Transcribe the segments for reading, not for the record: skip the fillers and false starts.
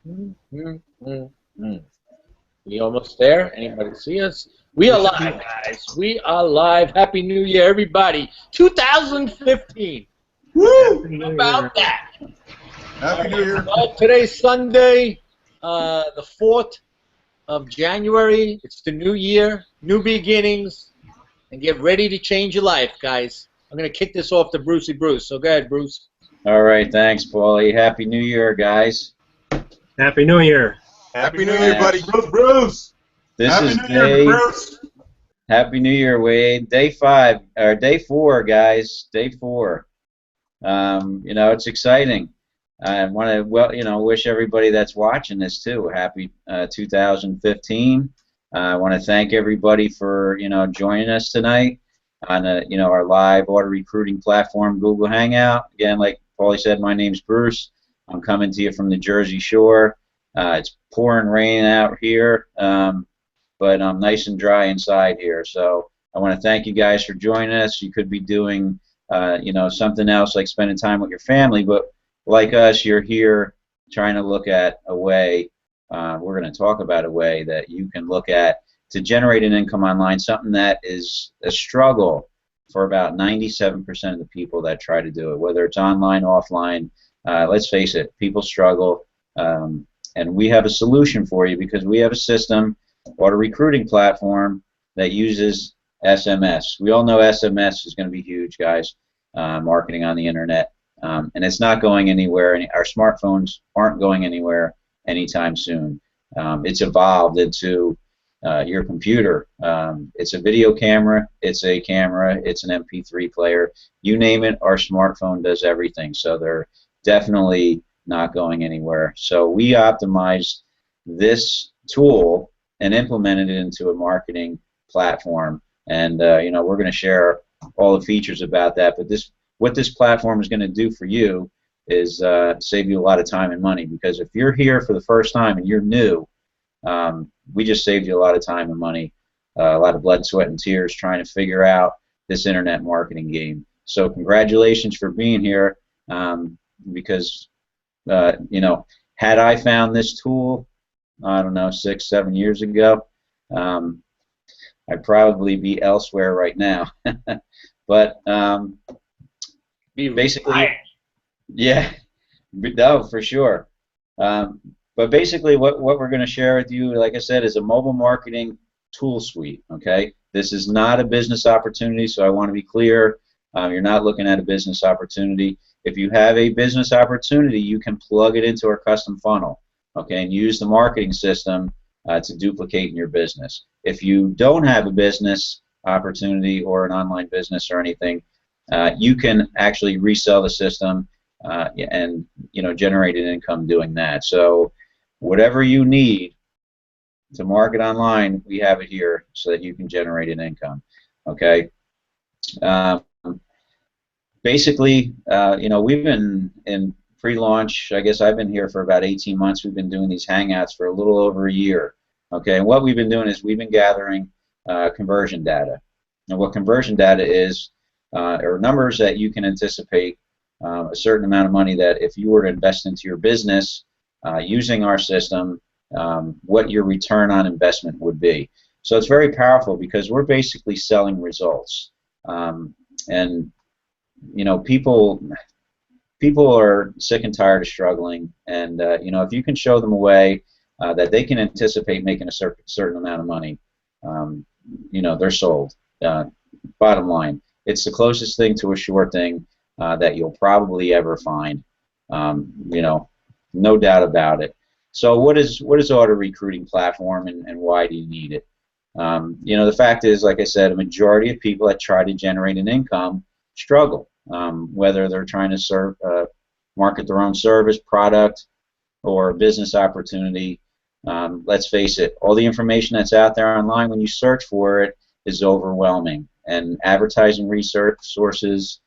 Mm, mm, mm, mm. We almost there? Anybody see us? We are live, guys. We are live. Happy New Year, everybody. 2015. Woo! How about that? Happy New Year. Well, today's Sunday, the 4th of January. It's the new year, new beginnings, and get ready to change your life, guys. I'm going to kick this off to Brucey Bruce. So go ahead, Bruce. All right, thanks, Paulie. Happy New Year, guys. Happy New Year. Happy New Year, buddy. Bruce. This Happy is New Year, Bruce. Happy New Year, Wade. Day 4, guys. Day 4. It's exciting. I want to, wish everybody that's watching this too happy 2015. I want to thank everybody for, joining us tonight on, our live auto recruiting platform, Google Hangout. Again, like Paulie said, my name's Bruce. I'm coming to you from the Jersey Shore. It's pouring rain out here, but I'm nice and dry inside here. So I want to thank you guys for joining us. You could be doing, something else like spending time with your family, but like us, you're here trying to look at a way, we're going to talk about a way that you can look at to generate an income online, something that is a struggle for about 97% of the people that try to do it, whether it's online, offline. Let's face it, people struggle, and we have a solution for you because we have a system, auto recruiting platform, that uses SMS. We all know SMS is going to be huge, guys, marketing on the internet. And it's not going anywhere. Our smartphones aren't going anywhere anytime soon. It's evolved into your computer. It's a video camera. It's a camera. It's an MP3 player. You name it, our smartphone does everything. So they're definitely not going anywhere. So we optimized this tool and implemented it into a marketing platform. And we're going to share all the features about that. But what this platform is going to do for you is save you a lot of time and money, because if you're here for the first time and you're new, we just saved you a lot of time and money, a lot of blood, sweat, and tears trying to figure out this internet marketing game. So congratulations for being here, because had I found this tool, I don't know, 6, 7 years ago, I'd probably be elsewhere right now. But basically, yeah, no, for sure. But basically, what we're going to share with you, like I said, is a mobile marketing tool suite. Okay, this is not a business opportunity, so I want to be clear. You're not looking at a business opportunity. If you have a business opportunity, you can plug it into our custom funnel. Okay, and use the marketing system to duplicate in your business. If you don't have a business opportunity or an online business or anything, you can actually resell the system and generate an income doing that. So whatever you need to market online, we have it here so that you can generate an income. Okay. Basically, we've been in pre-launch. I guess I've been here for about 18 months. We've been doing these Hangouts for a little over a year. Okay, and what we've been doing is we've been gathering conversion data. And what conversion data is, are numbers that you can anticipate a certain amount of money that if you were to invest into your business using our system, what your return on investment would be. So it's very powerful because we're basically selling results. And people are sick and tired of struggling, and if you can show them a way that they can anticipate making a certain amount of money, they're sold. Bottom line, it's the closest thing to a sure thing that you'll probably ever find. No doubt about it. So what is auto recruiting platform, and why do you need it? The fact is, like I said, a majority of people that try to generate an income struggle, whether they're trying to market their own service, product, or business opportunity. Let's face it, all the information that's out there online, when you search for it, is overwhelming, and advertising research sources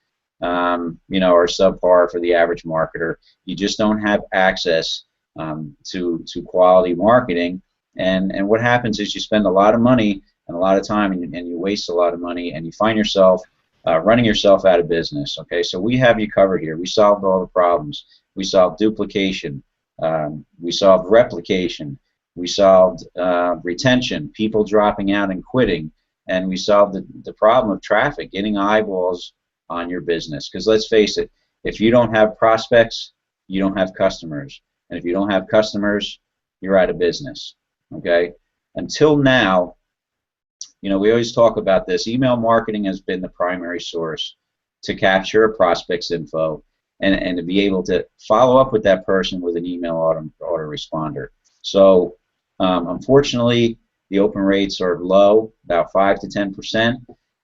are subpar for the average marketer. You just don't have access to quality marketing, and what happens is you spend a lot of money and a lot of time, and you waste a lot of money, and you find yourself running yourself out of business. Okay, so we have you covered here. We solved all the problems. We solved duplication. We solved replication. We solved retention, people dropping out and quitting, and we solved the problem of traffic, getting eyeballs on your business. Because let's face it, if you don't have prospects, you don't have customers, and if you don't have customers, you're out of business. Okay? Until now, you know, we always talk about this. Email marketing has been the primary source to capture a prospect's info and to be able to follow up with that person with an email autoresponder. So unfortunately, the open rates are low, about 5 to 10%,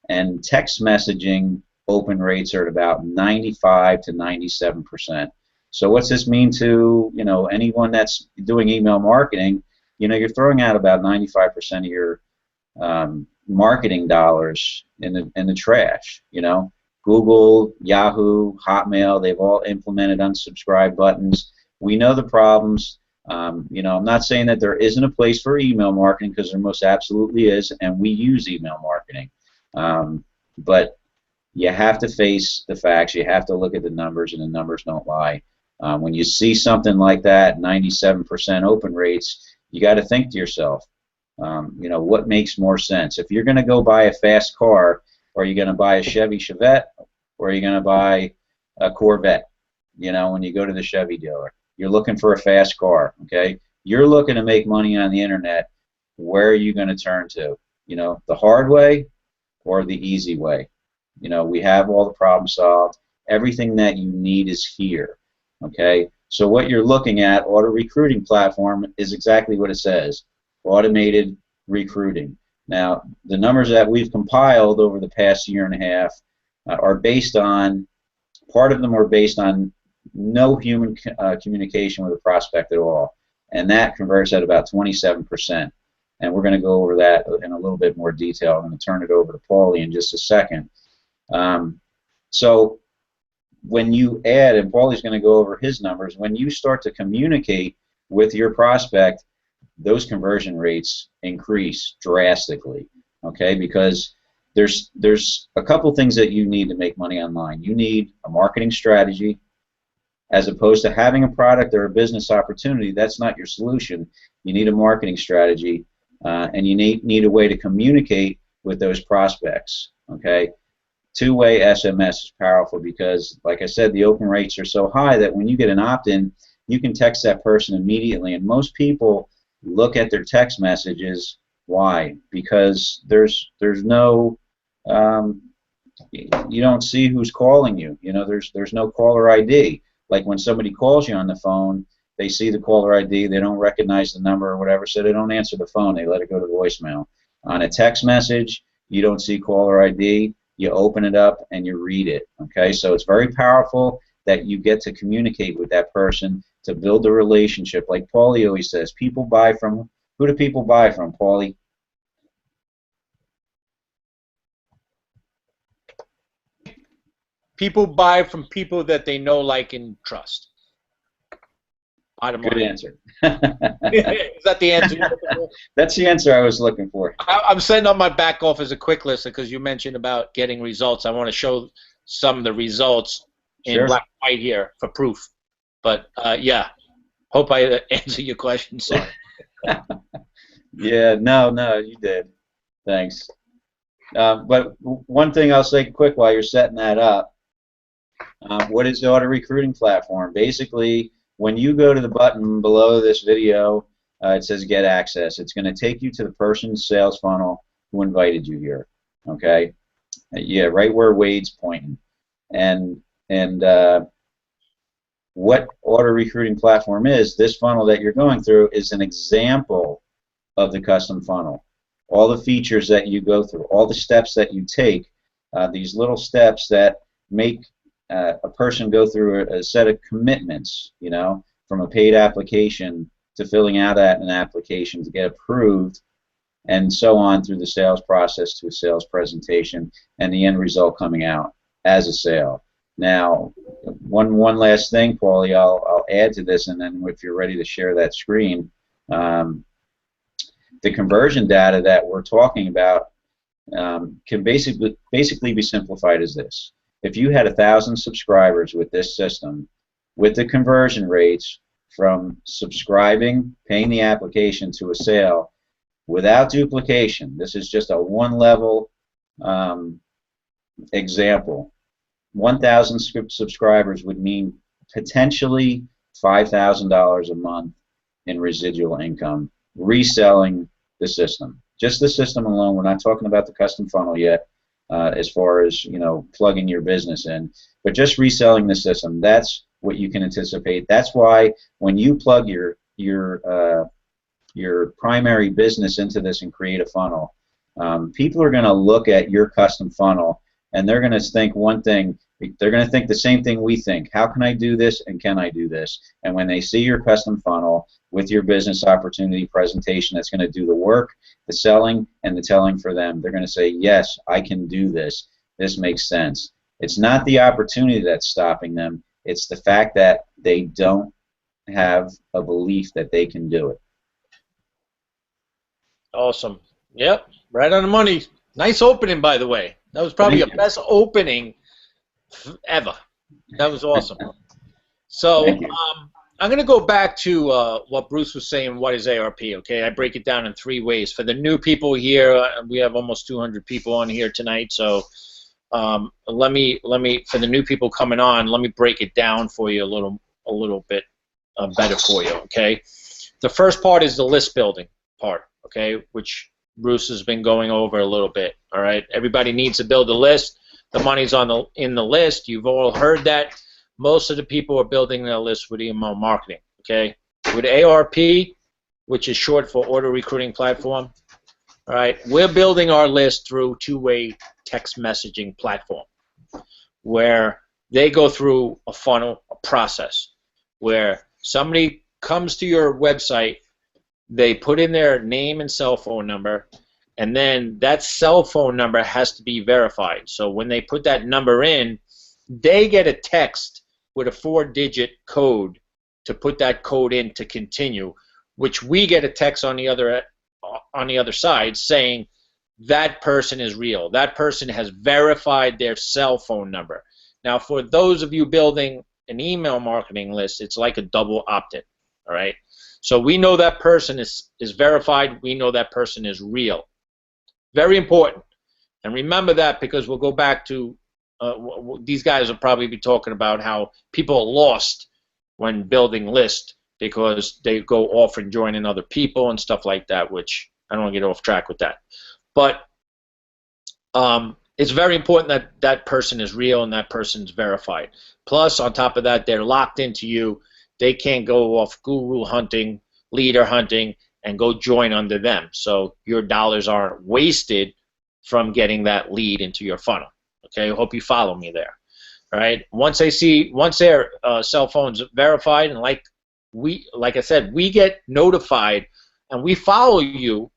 and text messaging open rates are at about 95 to 97%. So what's this mean to, you know, anyone that's doing email marketing? You know, you're throwing out about 95% of your marketing dollars in the trash. You know, Google, Yahoo, Hotmail, they've all implemented unsubscribe buttons. We know the problems. You know, I'm not saying that there isn't a place for email marketing, because there most absolutely is, and we use email marketing. But you have to face the facts. You have to look at the numbers, and the numbers don't lie. When you see something like that, 97% open rates, you got to think to yourself, you know, what makes more sense? If you're going to go buy a fast car, or are you going to buy a Chevy Chevette, or are you going to buy a Corvette? You know, when you go to the Chevy dealer, you're looking for a fast car, okay? You're looking to make money on the internet. Where are you going to turn to? You know, the hard way or the easy way? You know, we have all the problems solved. Everything that you need is here, okay? So what you're looking at, auto recruiting platform, is exactly what it says, automated recruiting. Now, the numbers that we've compiled over the past year and a half are based on, part of them are based on no human communication with a prospect at all, and that converts at about 27%. And we're going to go over that in a little bit more detail. I'm going to turn it over to Paulie in just a second. So when you add, and Paulie's going to go over his numbers, when you start to communicate with your prospect, those conversion rates increase drastically, okay? Because there's a couple things that you need to make money online. You need a marketing strategy, as opposed to having a product or a business opportunity. That's not your solution. You need a marketing strategy, and you need a way to communicate with those prospects, okay? Two-way SMS is powerful because, like I said, the open rates are so high that when you get an opt-in, you can text that person immediately, and most people look at their text messages. Why? Because there's no you don't see who's calling you. You know, there's no caller ID. Like when somebody calls you on the phone, they see the caller ID, they don't recognize the number or whatever, so they don't answer the phone. They let it go to voicemail. On a text message, you don't see caller ID. You open it up and you read it. Okay, so it's very powerful that you get to communicate with that person to build a relationship. Like Paulie always says, people buy from, who do people buy from, Paulie? People buy from people that they know, like, and trust. Good answer. Is that the answer? That's the answer I was looking for. I'm setting up my back off as a quick list because you mentioned about getting results. I want to show some of the results in black and white here for proof. But yeah, hope I answer your question. Sorry. Yeah, no, you did. Thanks. But one thing I'll say quick while you're setting that up, what is the auto recruiting platform? Basically, when you go to the button below this video, it says get access. It's going to take you to the person's sales funnel who invited you here. Okay? Yeah, right where Wade's pointing. And what auto recruiting platform is, this funnel that you're going through is an example of the custom funnel. All the features that you go through, all the steps that you take, these little steps that make a person go through a set of commitments, you know, from a paid application to filling out an application to get approved, and so on through the sales process to a sales presentation, and the end result coming out as a sale. Now, one last thing, Paulie, I'll add to this, and then if you're ready to share that screen, the conversion data that we're talking about can basically be simplified as this. If you had 1,000 subscribers with this system, with the conversion rates, from subscribing, paying the application to a sale without duplication. This is just a one-level example. 1,000 subscribers would mean potentially $5,000 a month in residual income reselling the system. Just the system alone. We're not talking about the custom funnel yet, as far as, you know, plugging your business in, but just reselling the system. That's what you can anticipate. That's why when you plug your primary business into this and create a funnel, people are going to look at your custom funnel and they're going to think one thing. They're going to think the same thing we think. How can I do this, and can I do this? And when they see your custom funnel with your business opportunity presentation that's going to do the work, the selling, and the telling for them, they're going to say, yes, I can do this. This makes sense. It's not the opportunity that's stopping them. It's the fact that they don't have a belief that they can do it. Awesome. Yep, right on the money. Nice opening, by the way. That was probably your best opening ever. That was awesome. So I'm going to go back to what Bruce was saying. What is ARP? Okay, I break it down in 3 ways. For the new people here, we have almost 200 people on here tonight. So let me for the new people coming on, let me break it down for you a little bit better for you. Okay, the first part is the list building part. Okay, which Bruce has been going over a little bit. All right, everybody needs to build a list. The money's in the list. You've all heard that. Most of the people are building their list with email marketing. Okay, with ARP, which is short for Auto Recruiting Platform. All right, we're building our list through two-way text messaging platform, where they go through a funnel, a process, where somebody comes to your website, they put in their name and cell phone number, and then that cell phone number has to be verified. So when they put that number in, they get a text with a 4-digit code to put that code in to continue, which we get a text on the other side saying that person is real. That person has verified their cell phone number. Now, for those of you building an email marketing list, it's like a double opt-in. All right. So we know that person is verified. We know that person is real. Very important. And remember that, because we'll go back to these guys will probably be talking about how people are lost when building lists because they go off and join in other people and stuff like that, which I don't want to get off track with that. But it's very important that that person is real and that person's verified. Plus, on top of that, they're locked into you. They can't go off guru hunting, leader hunting, and go join under them. So your dollars aren't wasted from getting that lead into your funnel. Okay, I hope you follow me there. All right. Once their cell phone's verified, and like I said, we get notified and we follow you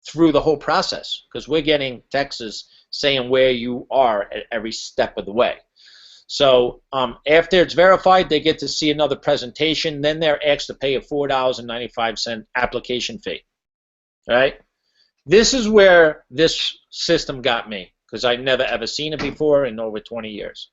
through the whole process, because we're getting texts saying where you are at every step of the way. So after it's verified, they get to see another presentation. Then they're asked to pay a $4.95 application fee. All right? This is where this system got me, because I've never ever seen it before in over 20 years.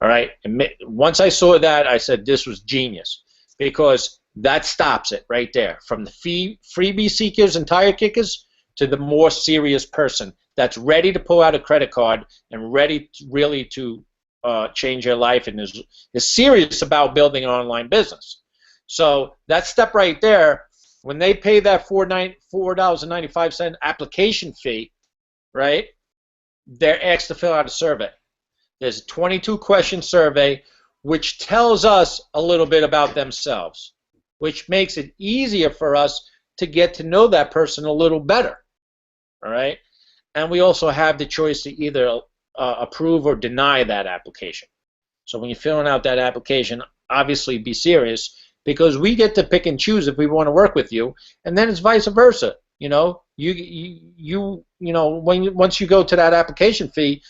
All right? And once I saw that, I said this was genius, because that stops it right there. From the freebie seekers and tire kickers to the more serious person that's ready to pull out a credit card and ready to really to change your life and is serious about building an online business. So that step right there, when they pay that $4.95 application fee, right, they're asked to fill out a survey. There's a 22-question survey which tells us a little bit about themselves, which makes it easier for us to get to know that person a little better. All right? And we also have the choice to either approve or deny that application. So when you're filling out that application, obviously be serious, because we get to pick and choose if we want to work with you, and then it's vice versa. You know, once you go to that application fee,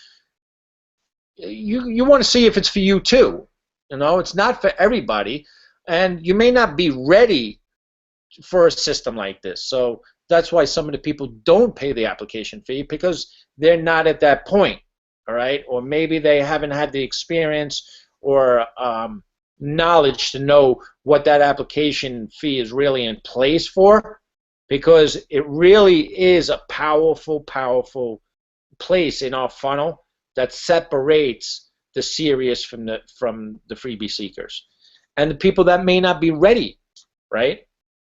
you want to see if it's for you too. You know, it's not for everybody, and you may not be ready for a system like this. So that's why some of the people don't pay the application fee, because they're not at that point. All right, or maybe they haven't had the experience, or knowledge to know what that application fee is really in place for, because it really is a powerful, powerful place in our funnel that separates the serious from the freebie seekers and the people that may not be ready, right?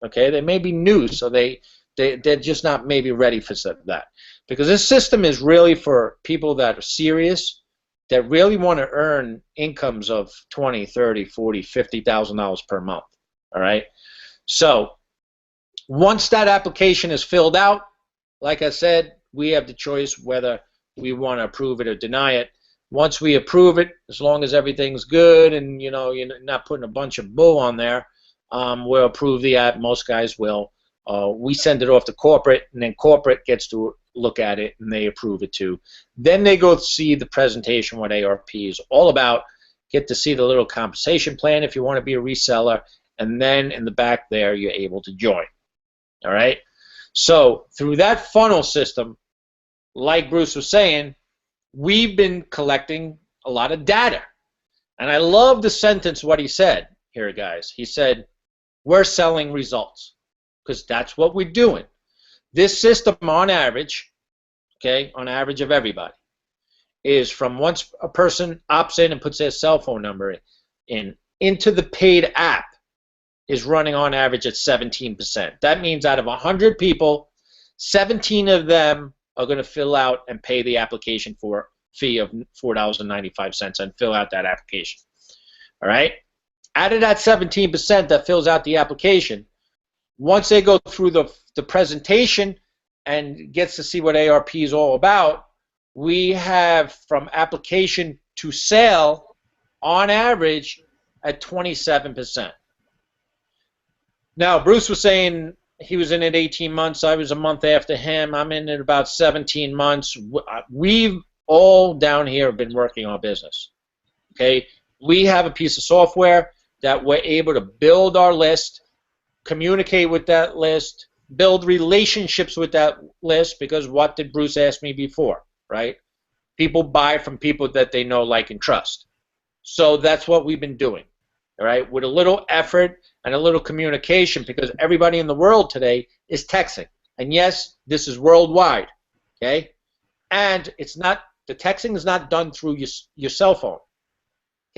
Okay, they may be new, so they're just not maybe ready for that, because this system is really for people that are serious, that really want to earn incomes of $20, $30, $40, $50,000 per month. All right. So once that application is filled out, like I said, we have the choice whether we want to approve it or deny it. Once we approve it, as long as everything's good and you're not putting a bunch of bull on there, we'll approve the app. Most guys will. We send it off to corporate, and then corporate gets to look at it and they approve it too. Then they go see the presentation, what ARP is all about, get to see the little compensation plan if you want to be a reseller, and then in the back there you're able to join. All right. So through that funnel system, like Bruce was saying, we've been collecting a lot of data. And I love the sentence what he said here, guys. He said, we're selling results, because that's what we're doing. This system on average, okay, on average of everybody, is from once a person opts in and puts their cell phone number into the paid app, is running on average at 17%. That means out of 100 people, 17 of them are going to fill out and pay the application fee of $4.95 and fill out that application. All right? Out of that 17% that fills out the application, once they go through the presentation and gets to see what ARP is all about, we have from application to sale on average at 27%. Now, Bruce was saying he was in it 18 months. I was a month after him. I'm in it about 17 months. We've all down here been working on business. Okay, we have a piece of software that we're able to build our list, communicate with that list, build relationships with that list, because what did Bruce ask me before, right? People buy from people that they know, like, and trust. So that's what we've been doing, all right, with a little effort and a little communication, because everybody in the world today is texting. And yes, this is worldwide, okay? And it's not, the texting is not done through your cell phone,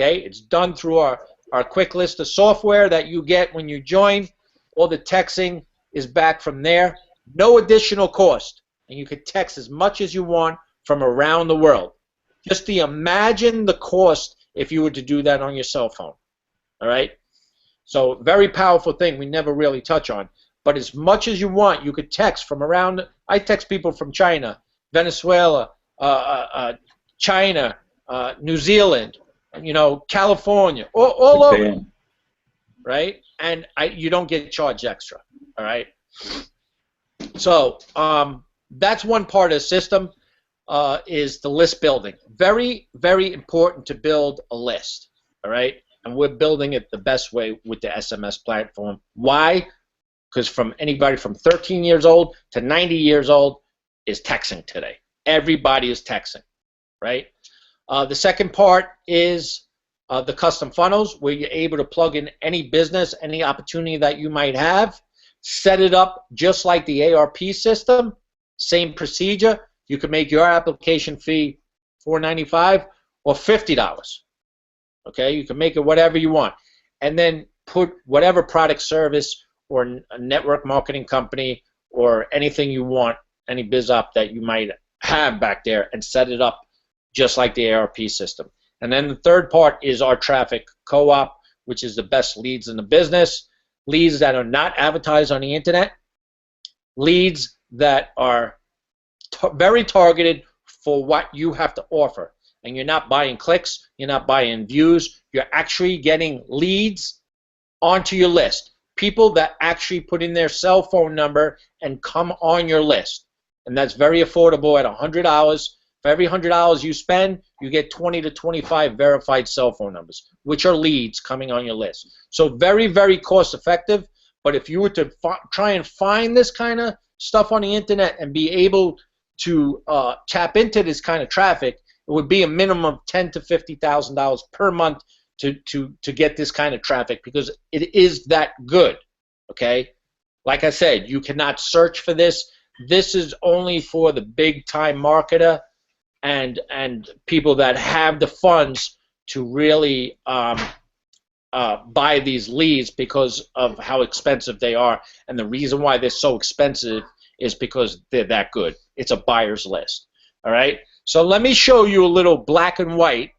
okay? It's done through our quick list of software that you get when you join. All the texting is back from there, no additional cost, and you can text as much as you want from around the world. Just to imagine the cost if you were to do that on your cell phone, all right? So very powerful thing we never really touch on. But as much as you want, you could text from around. I text people from China, Venezuela, China, New Zealand, California, all over, right? And you don't get charged extra, all right? So that's one part of the system, is the list building. Very, very important to build a list, all right? And we're building it the best way with the SMS platform. Why? Because from anybody from 13 years old to 90 years old is texting today. Everybody is texting, right? The second part is the custom funnels, where you're able to plug in any business, any opportunity that you might have, set it up just like the ARP system, same procedure. You can make your application fee $4.95 or $50. Okay, you can make it whatever you want, and then put whatever product, service, or a network marketing company or anything you want, any biz op that you might have back there, and set it up just like the ARP system. And then the third part is our traffic co-op, which is the best leads in the business, leads that are not advertised on the internet, leads that are very targeted for what you have to offer. And you're not buying clicks, you're not buying views, you're actually getting leads onto your list. People that actually put in their cell phone number and come on your list. And that's very affordable at $100. For every $100 you spend, you get 20 to 25 verified cell phone numbers, which are leads coming on your list. So very, very cost effective. But if you were to try and find this kind of stuff on the internet and be able to tap into this kind of traffic, it would be a minimum of $10,000 to $50,000 per month to get this kind of traffic because it is that good. Okay, like I said, you cannot search for this. This is only for the big time marketer and people that have the funds to really buy these leads because of how expensive they are. And the reason why they're so expensive is because they're that good. It's a buyer's list. All right. So let me show you a little black and white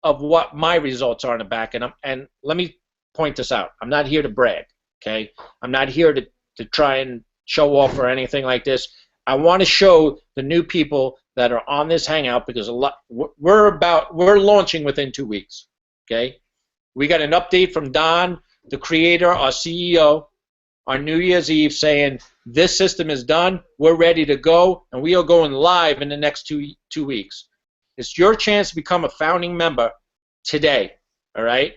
of what my results are in the back. And let me point this out. I'm not here to brag. Okay. I'm not here to try and show off or anything like this. I want to show the new people that are on this Hangout because we're launching within 2 weeks. Okay. We got an update from Don, the creator, our CEO, on New Year's Eve saying this system is done, we're ready to go, and we are going live in the next two weeks. It's your chance to become a founding member today, all right?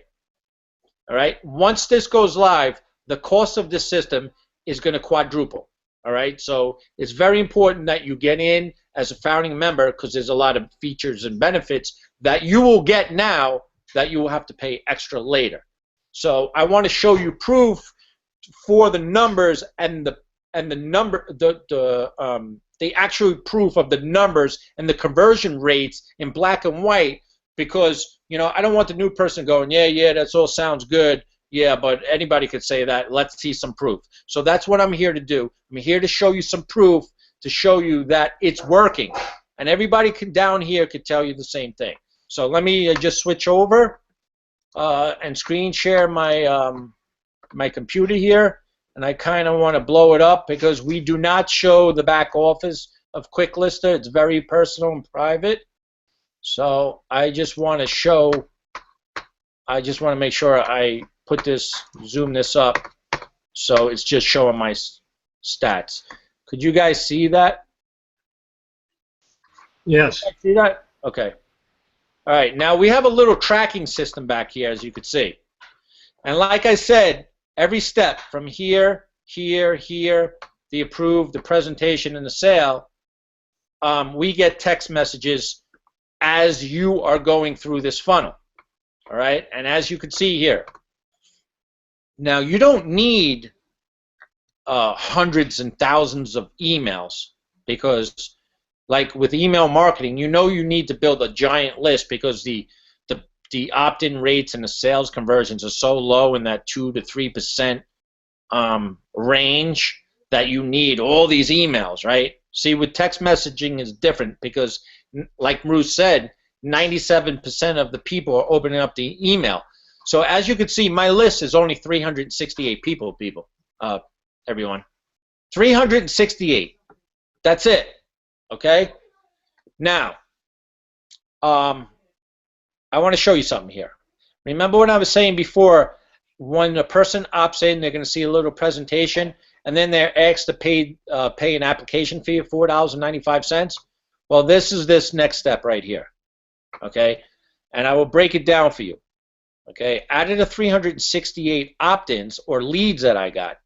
All right? Once this goes live, the cost of this system is going to quadruple, all right? So it's very important that you get in as a founding member because there's a lot of features and benefits that you will get now that you will have to pay extra later. So I want to show you proof for the numbers and the actual proof of the numbers and the conversion rates in black and white because I don't want the new person going, yeah, that all sounds good, yeah, but anybody could say that. Let's see some proof. So that's what I'm here to do. I'm here to show you some proof to show you that it's working, and everybody down here could tell you the same thing. So let me just switch over and screen share my my computer here, and I kind of want to blow it up because we do not show the back office of QuickLister. It's very personal and private. So I just want to make sure I zoom this up so it's just showing my stats. Could you guys see that? Yes. See that? Okay. All right, now we have a little tracking system back here, as you could see. And like I said, every step from here, the approved, the presentation, and the sale, we get text messages as you are going through this funnel. All right, and as you can see here, now you don't need hundreds and thousands of emails because like with email marketing, you need to build a giant list because the opt-in rates and the sales conversions are so low in that 2 to 3% range that you need all these emails, right? See, with text messaging is different because, like Bruce said, 97% of the people are opening up the email. So as you can see, my list is only 368 people, everyone. 368. That's it. Okay? Now, I want to show you something here. Remember what I was saying before, when a person opts in, they're going to see a little presentation, and then they're asked to pay an application fee of $4.95. Well, this is this next step right here. Okay? And I will break it down for you. Okay? Out of the 368 opt-ins or leads that I got,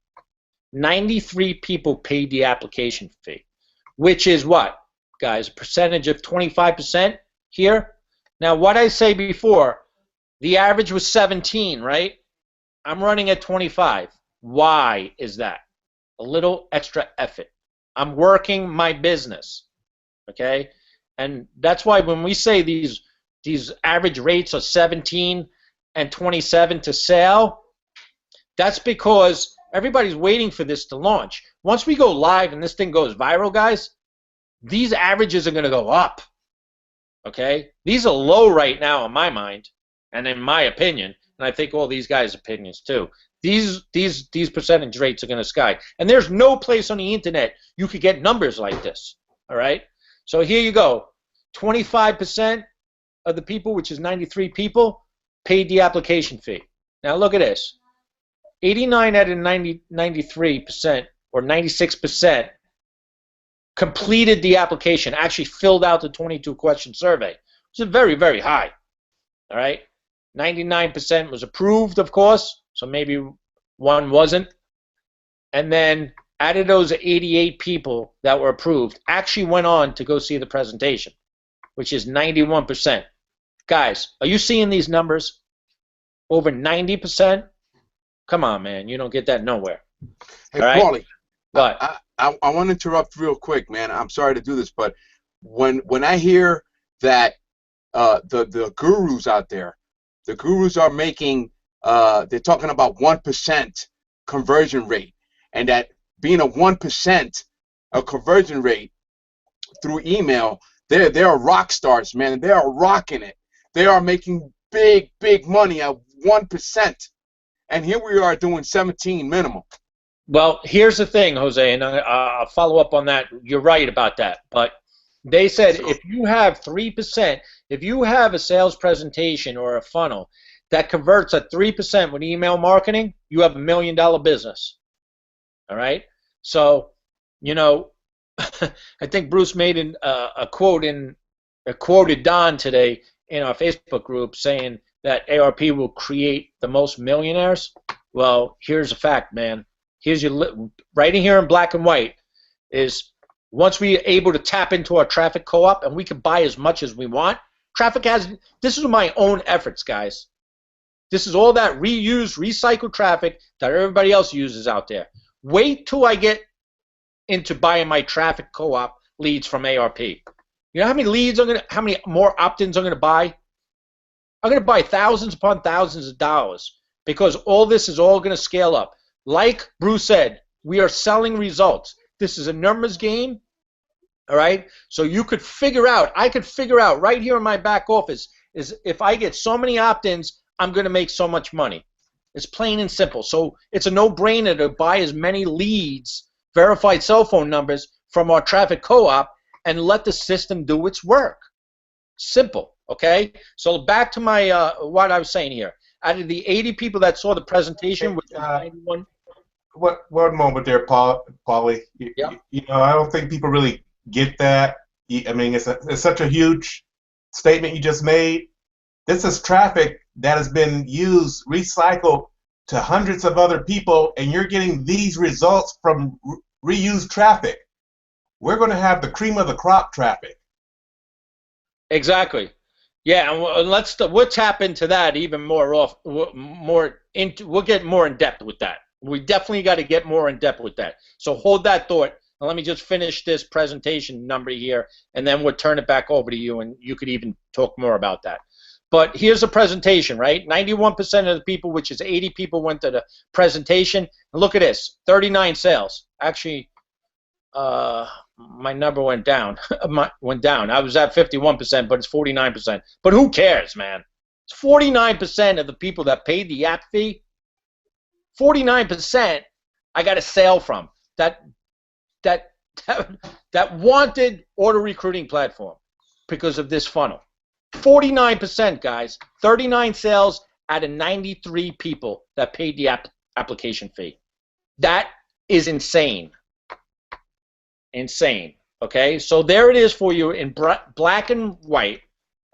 93 people paid the application fee, which is what, guys? A percentage of 25% here. Now, what I say before, the average was 17, right? I'm running at 25. Why is that? A little extra effort. I'm working my business, okay? And that's why when we say these average rates are 17 and 27 to sale, that's because everybody's waiting for this to launch. Once we go live and this thing goes viral, guys, these averages are going to go up. Okay? These are low right now in my mind and in my opinion, and I think all these guys' opinions too. These percentage rates are going to sky. And there's no place on the internet you could get numbers like this. All right? So here you go. 25% of the people, which is 93 people, paid the application fee. Now look at this. 89 out of 93% or 96% completed the application, actually filled out the 22-question survey, which is very, very high. All right? 99% was approved, of course, so maybe one wasn't. And then out of those 88 people that were approved, actually went on to go see the presentation, which is 91%. Guys, are you seeing these numbers? over 90%. Come on, man. You don't get that nowhere. Hey, All right? Paulie, What? I want to interrupt real quick, man. I'm sorry to do this, but when I hear that the gurus out there, the gurus are making, they're talking about 1% conversion rate, and that being a 1% a conversion rate through email, they are rock stars, man. They are rocking it. They are making big money at 1%, and here we are doing 17 minimum. Well, here's the thing, Jose, and I'll follow up on that. You're right about that. But they said if you have 3%, if you have a sales presentation or a funnel that converts at 3% with email marketing, you have $1 million business. All right? So, you know, I think Bruce made a quoted Don today in our Facebook group saying that ARP will create the most millionaires. Well, here's a fact, man. Here's your writing here in black and white is once we are able to tap into our traffic co-op and we can buy as much as we want. Traffic has, this is my own efforts, guys. This is all that reused, recycled traffic that everybody else uses out there. Wait till I get into buying my traffic co-op leads from ARP. You know how many leads how many more opt-ins I'm gonna buy? I'm gonna buy thousands upon thousands of dollars because all this is all gonna scale up. Like Bruce said, we are selling results. This is a numbers game, all right? So you could figure out, I could figure out right here in my back office is if I get so many opt-ins, I'm gonna make so much money. It's plain and simple. So it's a no-brainer to buy as many leads, verified cell phone numbers from our traffic co-op and let the system do its work. Simple, okay? So back to my what I was saying here. Out of the 80 people that saw the presentation, which was 91. One moment there, Paulie. Yep. You know, I don't think people really get that. I mean, it's such a huge statement you just made. This is traffic that has been used, recycled to hundreds of other people, and you're getting these results from reused traffic. We're going to have the cream of the crop traffic. Exactly. Yeah, and we'll tap into that even more we'll get more in depth with that. We definitely got to get more in depth with that. So hold that thought. And let me just finish this presentation number here, and then we'll turn it back over to you, and you could even talk more about that. But here's the presentation, right? 91% of the people, which is 80 people, went to the presentation. And look at this, 39 sales. Actually, my number went down. I was at 51%, but it's 49%. But who cares, man? It's 49% of the people that paid the app fee. 49% I got a sale from that wanted auto recruiting platform because of this funnel. 49%, guys. 39 sales out of 93 people that paid the application fee. That is insane. Insane. Okay, so there it is for you in black and white.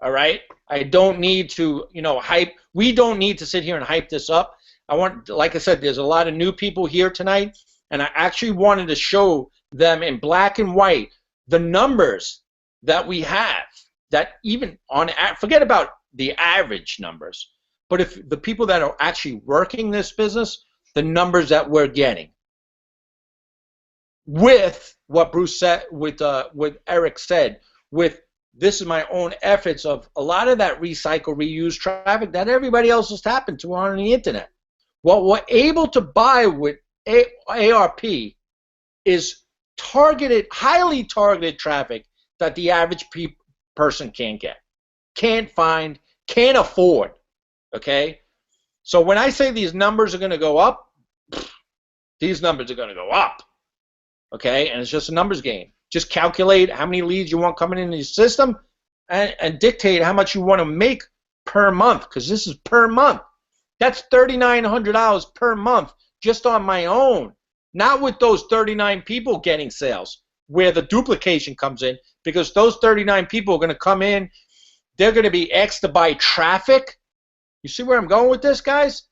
All right, I don't need to, hype. We don't need to sit here and hype this up. Like I said, there's a lot of new people here tonight, and I actually wanted to show them in black and white the numbers that we have. That even forget about the average numbers, but if the people that are actually working this business, the numbers that we're getting. With what Bruce said, with Eric said, with this is my own efforts of a lot of that recycle, reuse traffic that everybody else is tapping to on the internet. What we're able to buy with ARP is targeted, highly targeted traffic that the average person can't get, can't find, can't afford. Okay? So when I say these numbers are going to go up, these numbers are going to go up. Okay, and it's just a numbers game. Just calculate how many leads you want coming into your system and dictate how much you want to make per month, because this is per month. That's $3,900 per month just on my own, not with those 39 people getting sales, where the duplication comes in, because those 39 people are going to come in, they're going to be asked to buy traffic. You see where I'm going with this, guys?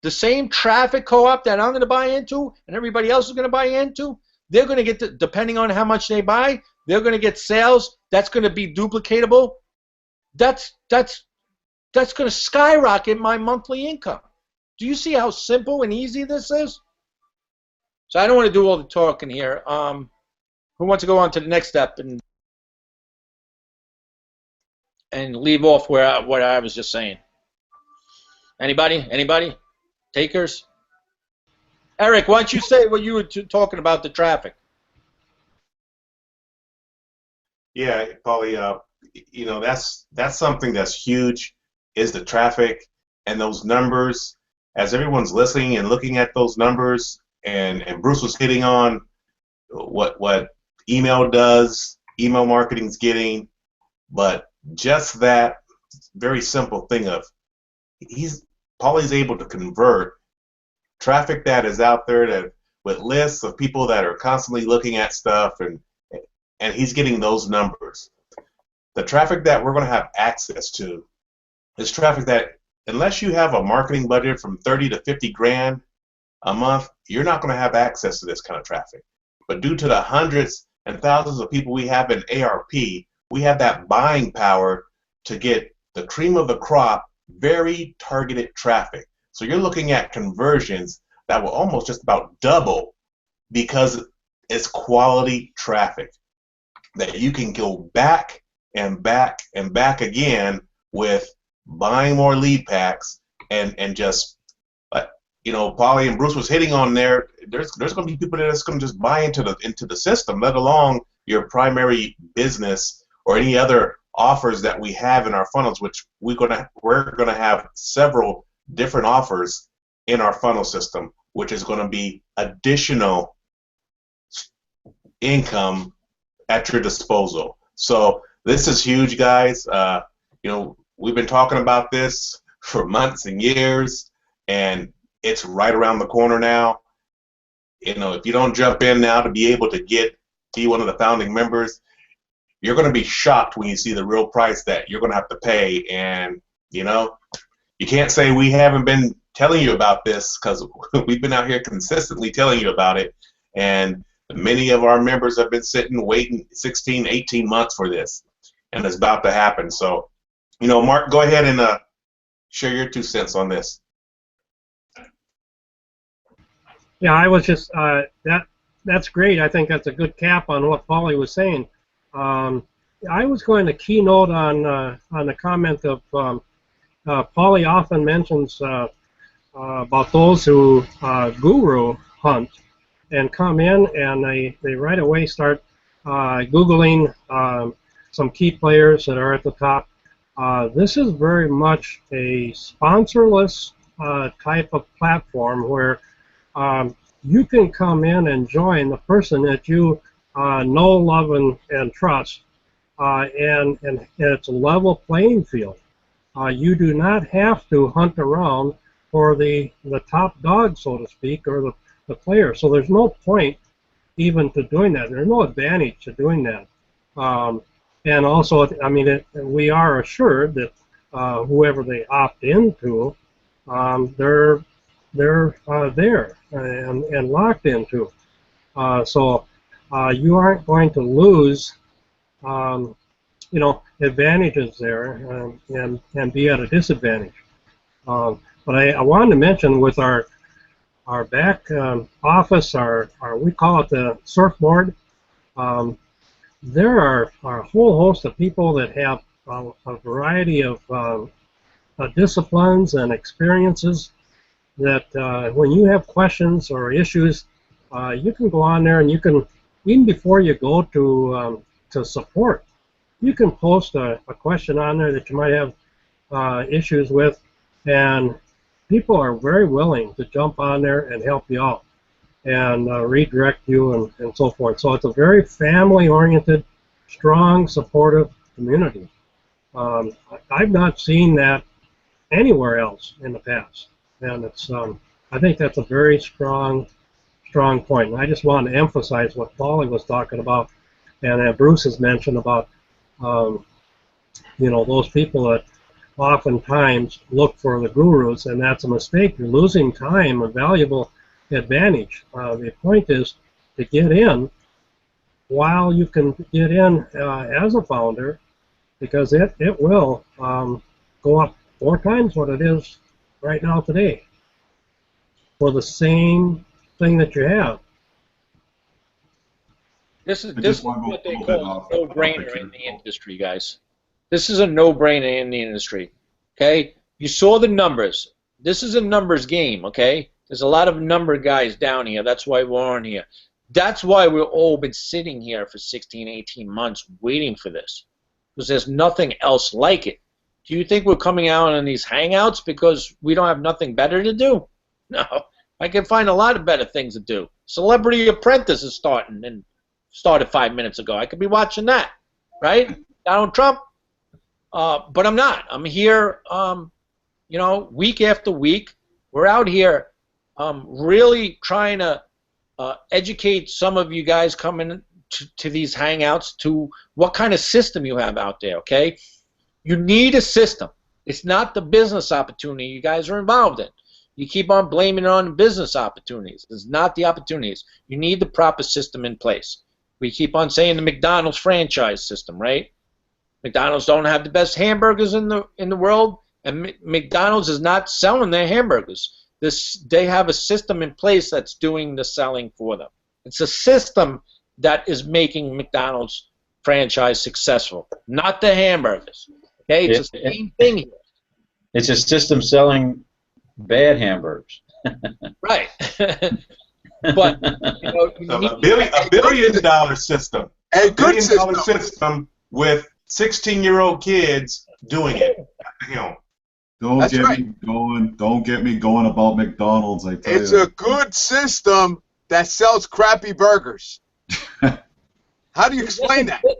The same traffic co-op that I'm going to buy into and everybody else is going to buy into, they're going to get, depending on how much they buy, they're going to get sales. That's going to be duplicatable. That's that's going to skyrocket my monthly income. Do you see how simple and easy this is? So I don't want to do all the talking here. Who wants to go on to the next step and leave off where what I was just saying? Anybody? Anybody? Takers? Eric, why don't you say what you were talking about the traffic? Yeah, Paulie, you know, that's something that's huge, is the traffic and those numbers. As everyone's listening and looking at those numbers, and Bruce was hitting on what email does, email marketing's getting, but just that very simple thing of Paulie's able to convert traffic that is out there that with lists of people that are constantly looking at stuff, and he's getting those numbers. The traffic that we're going to have access to is traffic that, unless you have a marketing budget from 30 to 50 grand a month, you're not going to have access to this kind of traffic. But due to the hundreds and thousands of people we have in ARP, we have that buying power to get the cream of the crop, very targeted traffic. So you're looking at conversions that will almost just about double because it's quality traffic that you can go back and back and back again with buying more lead packs and just, you know, Paulie and Bruce was hitting on there. There's going to be people that's going to just buy into the system, let alone your primary business or any other offers that we have in our funnels, which we're gonna have several different offers in our funnel system, which is going to be additional income at your disposal. So this is huge, guys. You know, we've been talking about this for months and years, and it's right around the corner now. You know, if you don't jump in now to be able to be one of the founding members, you're going to be shocked when you see the real price that you're going to have to pay. And, you know, you can't say we haven't been telling you about this, because we've been out here consistently telling you about it. And many of our members have been sitting, waiting 16, 18 months for this. And it's about to happen. So, you know, Mark, go ahead and share your 2 cents on this. Yeah, I was just that's great. I think that's a good cap on what Paulie was saying. I was going to keynote on the comment of Paulie often mentions about those who guru hunt and come in and they right away start Googling some key players that are at the top. This is very much a sponsorless type of platform where you can come in and join the person that you know, love, and trust, and it's a level playing field. You do not have to hunt around for the top dog, so to speak, or the player. So there's no point even to doing that. There's no advantage to doing that. And also, I mean, we are assured that whoever they opt into, they're there and locked into. So you aren't going to lose, you know, advantages there and be at a disadvantage. But I wanted to mention with our back office, we call it the surfboard. There are a whole host of people that have a variety of disciplines and experiences that when you have questions or issues, you can go on there and you can, even before you go to support, you can post a question on there that you might have issues with, and people are very willing to jump on there and help you out and redirect you and so forth. So it's a very family-oriented, strong, supportive community. I've not seen that anywhere else in the past, and it's I think that's a very strong point. And I just want to emphasize what Paulie was talking about, and Bruce has mentioned about you know, those people that oftentimes look for the gurus, and that's a mistake. You're losing time, a valuable advantage. The point is to get in while you can get in as a founder, because it will go up 4 times what it is right now today for the same thing that you have. This is I this just is want to go what a they little bit call off a no-brainer topic in the here. industry, guys. This is a no-brainer in the industry. Okay, you saw the numbers. This is a numbers game. Okay, there's a lot of number guys down here. That's why we're on here. That's why we've all been sitting here for 16, 18 months waiting for this, because there's nothing else like it. Do you think we're coming out on these hangouts because we don't have nothing better to do? No, I can find a lot of better things to do. Celebrity Apprentice is starting and started 5 minutes ago. I could be watching that, right? Donald Trump. But I'm not. I'm here, you know, week after week. We're out here really trying to educate some of you guys coming to these hangouts to what kind of system you have out there, okay? You need a system. It's not the business opportunity you guys are involved in. You keep on blaming it on business opportunities. It's not the opportunities. You need the proper system in place. We keep on saying the McDonald's franchise system, right? McDonald's don't have the best hamburgers in the world, and McDonald's is not selling their hamburgers. They have a system in place that's doing the selling for them. It's a system that is making McDonald's franchise successful, not the hamburgers. Okay, it's the same thing here. It's a system selling bad hamburgers. Right. But you know, you So need a billion dollar system. A A good billion system. dollar system with 16-year-old kids doing it. You know, Don't That's get right. me going. Don't get me going about McDonald's. I tell It's you. a good system that sells crappy burgers. How do you explain that? And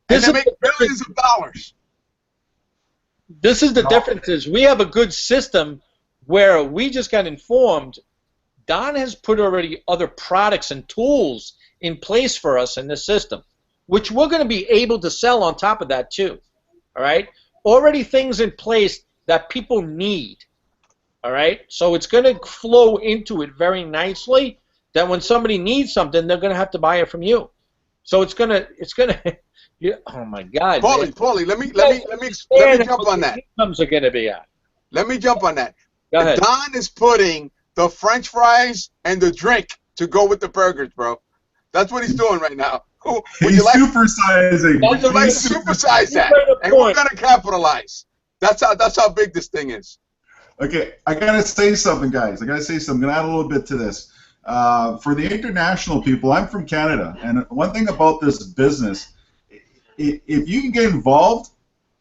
This they is make the difference. billions of dollars. This is the difference. Is we have a good system where we just got informed. Don has put already other products and tools in place for us in the system, which we're going to be able to sell on top of that too. All right, already things in place that people need. All right, so it's going to flow into it very nicely. That when somebody needs something, they're going to have to buy it from you. So it's gonna. Yeah, oh my God, man. Paulie, let me jump on that. Incomes are going to be at. Let me jump on that. Go ahead. Don is putting the French fries and the drink to go with the burgers, bro. That's what he's doing right now. Would He's you like, supersizing. would you like to supersize that? You made a And we're point. gonna capitalize. That's how big this thing is. Okay, I gotta say something, guys. I'm gonna add a little bit to this. For the international people, I'm from Canada, and one thing about this business, if you can get involved,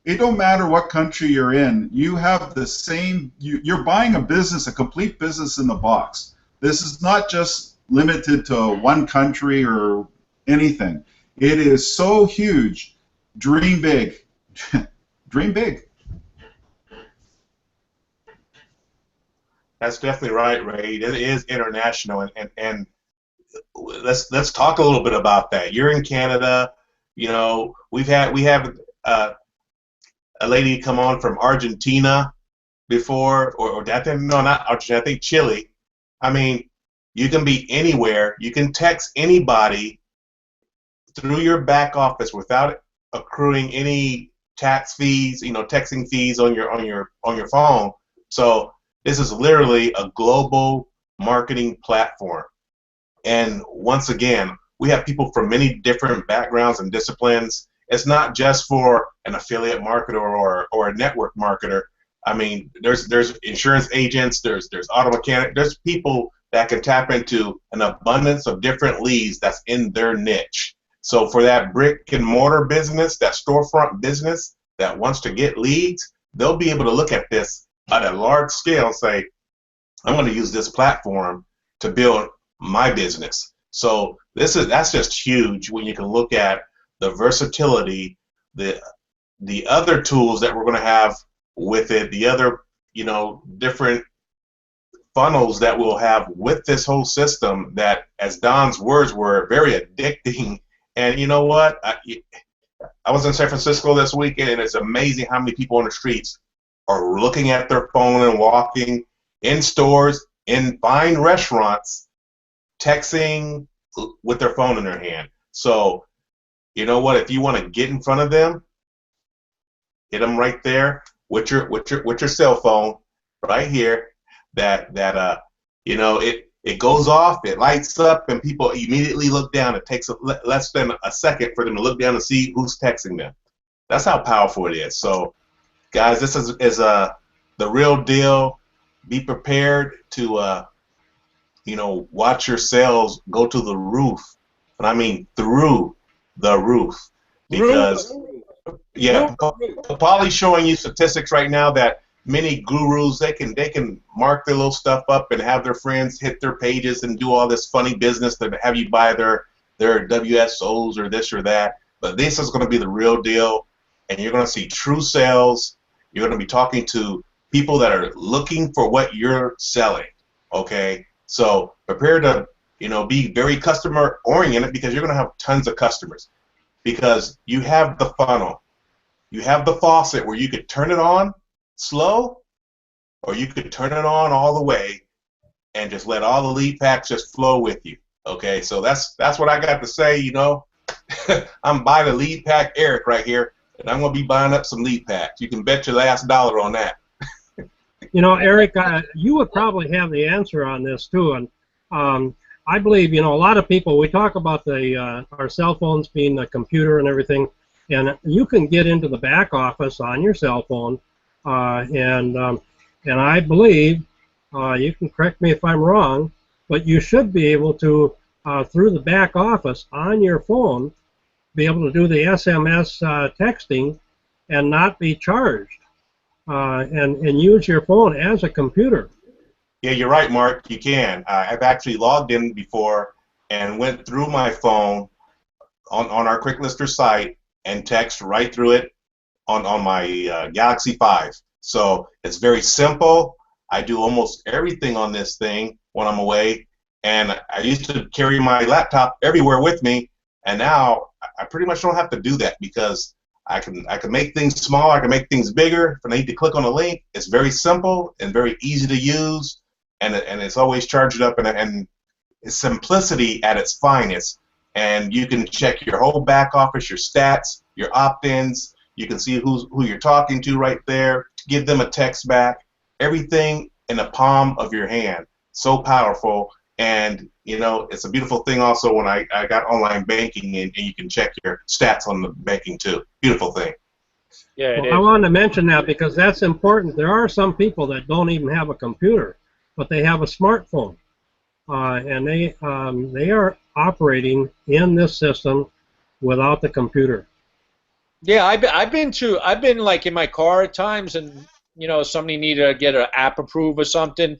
it don't matter what country you're in. You have the same. You're buying a business, a complete business in the box. This is not just limited to one country or anything. It is so huge. Dream big. Dream big. that's definitely right, Ray. It is international, and let's talk a little bit about that. You're in Canada. You know, we have a lady come on from Argentina before, or that no, not Argentina. I think Chile. I mean, you can be anywhere. You can text anybody through your back office without accruing any tax fees. You know, texting fees on your phone. So this is literally a global marketing platform. And once again, we have people from many different backgrounds and disciplines. It's not just for an affiliate marketer or a network marketer. I mean, there's insurance agents, there's auto mechanic, there's people that can tap into an abundance of different leads that's in their niche. So for that brick and mortar business, that storefront business that wants to get leads, they'll be able to look at this at a large scale and say, I'm going to use this platform to build my business. So that's just huge when you can look at the versatility, the other tools that we're going to have with it, the other, you know, different funnels that we'll have with this whole system that, as Don's words were, very addicting. And you know what? I was in San Francisco this weekend, and it's amazing how many people on the streets are looking at their phone and walking in stores, in fine restaurants, texting with their phone in their hand. So, you know what? If you want to get in front of them, hit them right there. with your cell phone right here. That you know, it goes off, it lights up, and people immediately look down. It takes less than a second for them to look down and see who's texting them. That's how powerful it is. So, guys, this is the real deal. Be prepared to you know, watch your sales go to the roof, and I mean through the roof, because yeah, Polly's showing you statistics right now that many gurus, they can mark their little stuff up and have their friends hit their pages and do all this funny business to have you buy their WSOs or this or that. But this is going to be the real deal, and you're going to see true sales. You're going to be talking to people that are looking for what you're selling. Okay, so prepare to, you know, be very customer oriented, because you're going to have tons of customers, because you have the funnel, you have the faucet where you could turn it on slow, or you could turn it on all the way and just let all the lead packs just flow with you. Okay, so that's what I got to say. You know, I'm buying a lead pack Eric right here, and I'm going to be buying up some lead packs. You can bet your last dollar on that. You know, Eric, you would probably have the answer on this too, and I believe, you know, a lot of people, we talk about our cell phones being a computer and everything, and you can get into the back office on your cell phone, and I believe, you can correct me if I'm wrong, but you should be able to, through the back office on your phone, be able to do the SMS texting and not be charged, and use your phone as a computer. Yeah, you're right, Mark. You can. I've actually logged in before and went through my phone on our Quick Lister site and text right through it on my Galaxy 5. So it's very simple. I do almost everything on this thing when I'm away, and I used to carry my laptop everywhere with me, and now I pretty much don't have to do that, because I can make things smaller, I can make things bigger. If I need to click on a link, it's very simple and very easy to use, and it's always charged up, and it's simplicity at its finest. And you can check your whole back office, your stats, your opt-ins. You can see who you're talking to right there. Give them a text back. Everything in the palm of your hand. So powerful. And, you know, it's a beautiful thing also when I got online banking, and you can check your stats on the banking too. Beautiful thing. Yeah, Well, I wanted to mention that because that's important. There are some people that don't even have a computer, but they have a smartphone, and they are operating in this system without the computer. Yeah, I've been like in my car at times, and you know, somebody needed to get an app approved or something,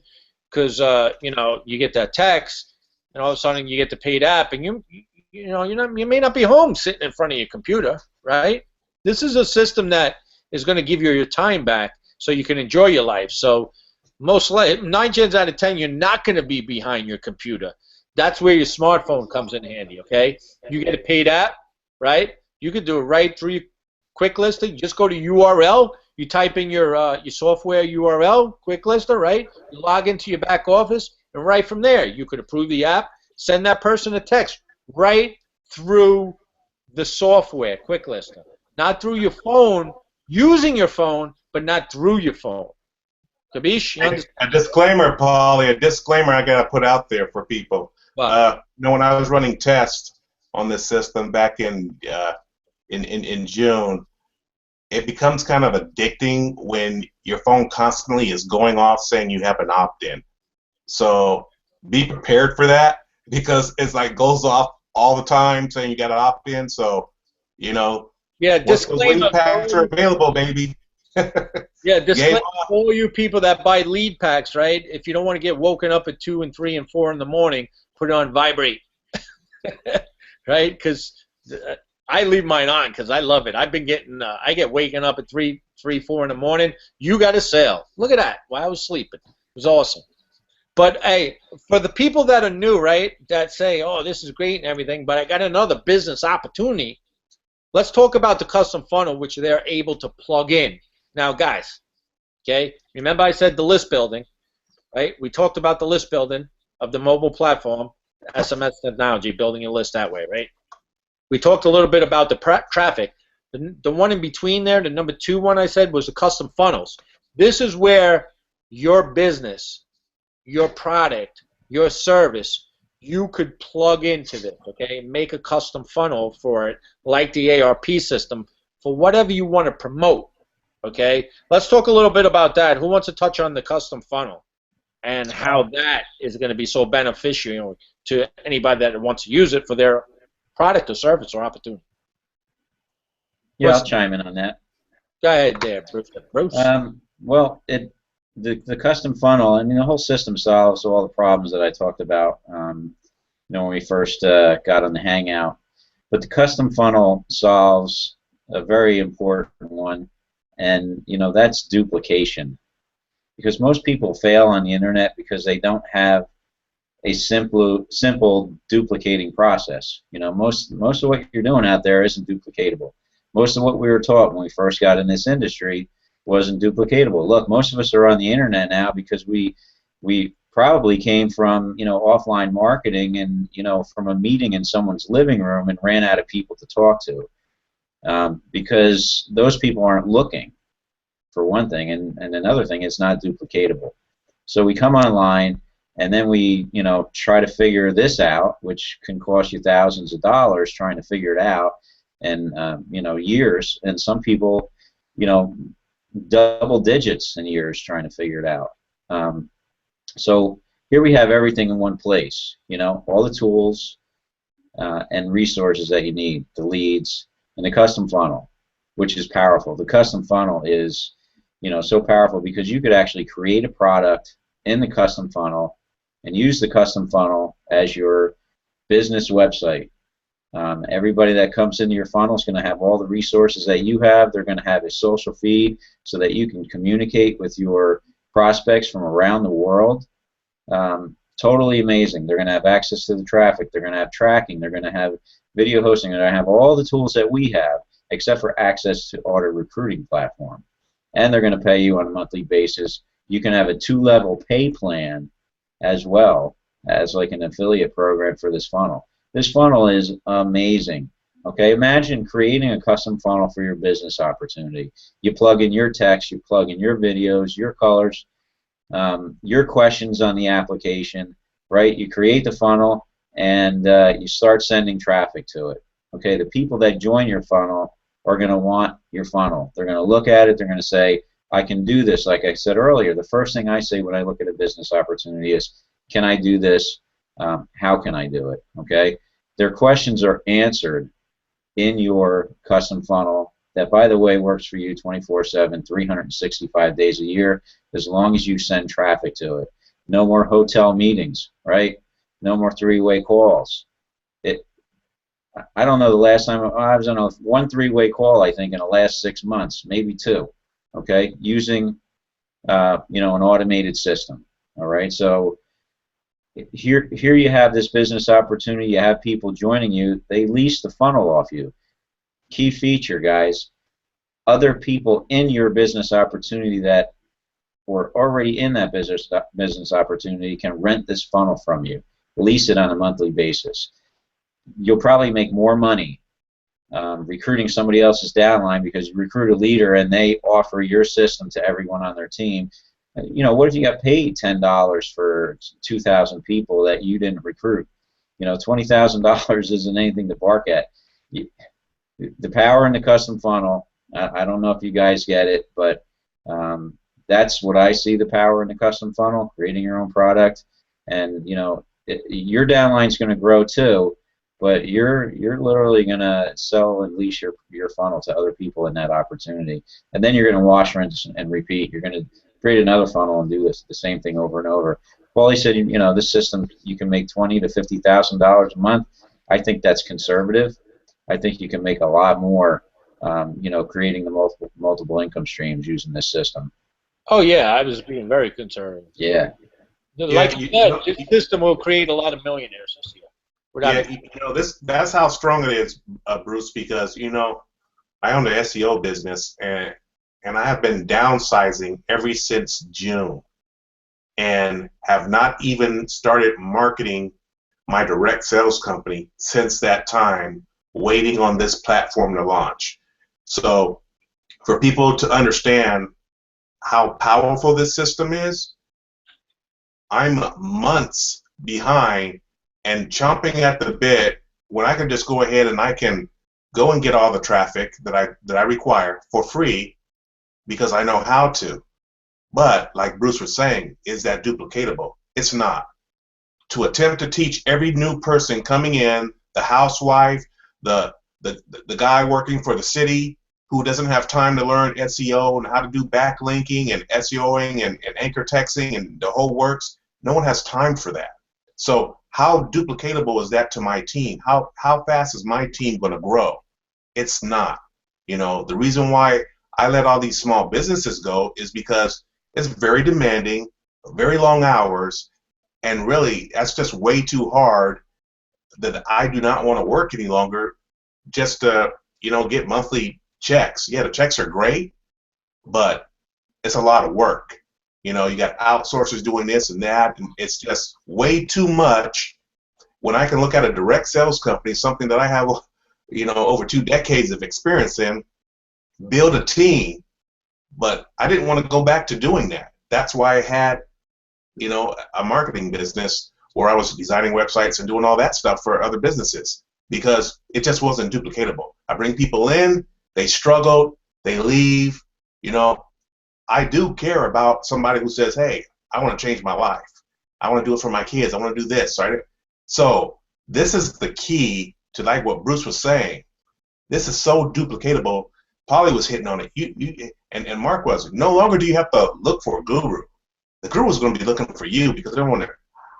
because you know, you get that text, and all of a sudden you get the paid app, and you may not be home sitting in front of your computer, right? This is a system that is going to give you your time back, so you can enjoy your life. So most 9 times out of 10, you're not going to be behind your computer. That's where your smartphone comes in handy. Okay, you get a paid app, right? You can do it right through your Quick Lister. You just go to URL. You type in your software URL, Quick Lister, right? You log into your back office, and right from there, you could approve the app, send that person a text right through the software, Quick Lister. Not through your phone, using your phone, but not through your phone. Kabish? A disclaimer, Paulie, a disclaimer I got to put out there for people. Wow. You know, when I was running tests on this system back in June, it becomes kind of addicting when your phone constantly is going off saying you have an opt-in. So be prepared for that, because it's like goes off all the time saying you got an opt-in. So, you know, Yeah, disclaimer. lead packs are available, baby. Yeah, disclaimer for all you people that buy lead packs, right? If you don't want to get woken up at 2 and 3 and 4 in the morning, put it on vibrate, right? Because I leave mine on because I love it. I've been getting, I get waking up at 3, 4 in the morning. You got a sale. Look at that. While I was sleeping. It was awesome. But, hey, for the people that are new, right, that say, oh, this is great and everything, but I got another business opportunity, let's talk about the custom funnel, which they're able to plug in. Now, guys, okay, remember I said the list building, right? We talked about the list building of the mobile platform, SMS technology, building your list that way, right? We talked a little bit about the traffic. The one in between there, the number 2 one I said, was the custom funnels. This is where your business, your product, your service, you could plug into this, okay? Make a custom funnel for it, like the ARP system, for whatever you want to promote, okay? Let's talk a little bit about that. Who wants to touch on the custom funnel and how that is going to be so beneficial to anybody that wants to use it for their product or service or opportunity? Yeah, I'll chime in on that. Go ahead there, Bruce. Well, the custom funnel, I mean, the whole system solves all the problems that I talked about, you know, when we first got on the Hangout. But the custom funnel solves a very important one, and you know, that's duplication. Because most people fail on the internet because they don't have a simple duplicating process. You know, most of what you're doing out there isn't duplicatable. Most of what we were taught when we first got in this industry wasn't duplicatable. Look, most of us are on the internet now because we probably came from, you know, offline marketing and, you know, from a meeting in someone's living room and ran out of people to talk to, because those people aren't looking, for one thing, and another thing, it's not duplicatable. So we come online and then we, you know, try to figure this out, which can cost you thousands of dollars trying to figure it out, and you know, years, and some people, you know, double digits in years trying to figure it out. So here we have everything in one place, you know, all the tools and resources that you need, the leads, and the custom funnel, which is powerful. The custom funnel is, you know, so powerful because you could actually create a product in the custom funnel and use the custom funnel as your business website. Everybody that comes into your funnel is going to have all the resources that you have. They're going to have a social feed so that you can communicate with your prospects from around the world. Totally amazing. They're going to have access to the traffic. They're going to have tracking. They're going to have video hosting. They're going to have all the tools that we have, except for access to auto recruiting platform. And they're going to pay you on a monthly basis. You can have a 2-level pay plan as well as like an affiliate program for this funnel. This funnel is amazing. Okay, imagine creating a custom funnel for your business opportunity. You plug in your text, you plug in your videos, your colors, your questions on the application, right? You create the funnel and you start sending traffic to it. Okay, the people that join your funnel are going to want your funnel. They're going to look at it, they're going to say, I can do this. Like I said earlier, the first thing I say when I look at a business opportunity is, can I do this? How can I do it? Okay, their questions are answered in your custom funnel that, by the way, works for you 24/7, 365 days a year, as long as you send traffic to it. No more hotel meetings, right? No more 3-way calls. I don't know the last time I was on one 3-way call, I think, in the last 6 months, maybe 2. Okay, using you know, an automated system. All right, so here you have this business opportunity. You have people joining you. They lease the funnel off you. Key feature, guys. Other people in your business opportunity that were already in that business opportunity can rent this funnel from you. Lease it on a monthly basis. You'll probably make more money recruiting somebody else's downline because you recruit a leader and they offer your system to everyone on their team. You know, what if you got paid $10 for 2,000 people that you didn't recruit? You know, $20,000 isn't anything to bark at. The power in the custom funnel, I don't know if you guys get it, but that's what I see, the power in the custom funnel, creating your own product. And, you know, your downline's going to grow too, but you're literally going to sell and lease your funnel to other people in that opportunity. And then you're going to wash, rinse, and repeat. You're going to create another funnel and do the same thing over and over. Paulie said, you know, this system, you can make $20,000 to $50,000 a month. I think that's conservative. I think you can make a lot more, you know, creating the multiple income streams using this system. Oh, yeah, I was being very conservative. Yeah. Like you said, this system will create a lot of millionaires this year. Yeah, you know, that's how strong it is, Bruce, because, you know, I own the SEO business, and I have been downsizing ever since June and have not even started marketing my direct sales company since that time, waiting on this platform to launch. So for people to understand how powerful this system is, I'm months behind and chomping at the bit when I can just go ahead and I can go and get all the traffic that I require for free because I know how to. But like Bruce was saying, is that duplicatable? It's not. To attempt to teach every new person coming in, the housewife, the guy working for the city who doesn't have time to learn SEO and how to do backlinking and SEOing and anchor texting and the whole works, no one has time for that. So how duplicatable is that to my team? How fast is my team going to grow? It's not. You know, the reason why I let all these small businesses go is because it's very demanding, very long hours, and really that's just way too hard that I do not want to work any longer just to, you know, get monthly checks. Yeah, the checks are great, but it's a lot of work. You know, you got outsourcers doing this and that, and it's just way too much when I can look at a direct sales company, something that I have, you know, over 2 decades of experience in, build a team. But I didn't want to go back to doing that. That's why I had, you know, a marketing business where I was designing websites and doing all that stuff for other businesses because it just wasn't duplicatable. I bring people in, they struggle, they leave. You know, I do care about somebody who says, hey, I want to change my life. I want to do it for my kids. I want to do this, right? So this is the key to like what Bruce was saying. This is so duplicatable. Polly was hitting on it. And Mark was. No longer do you have to look for a guru. The guru is going to be looking for you because they're wondering,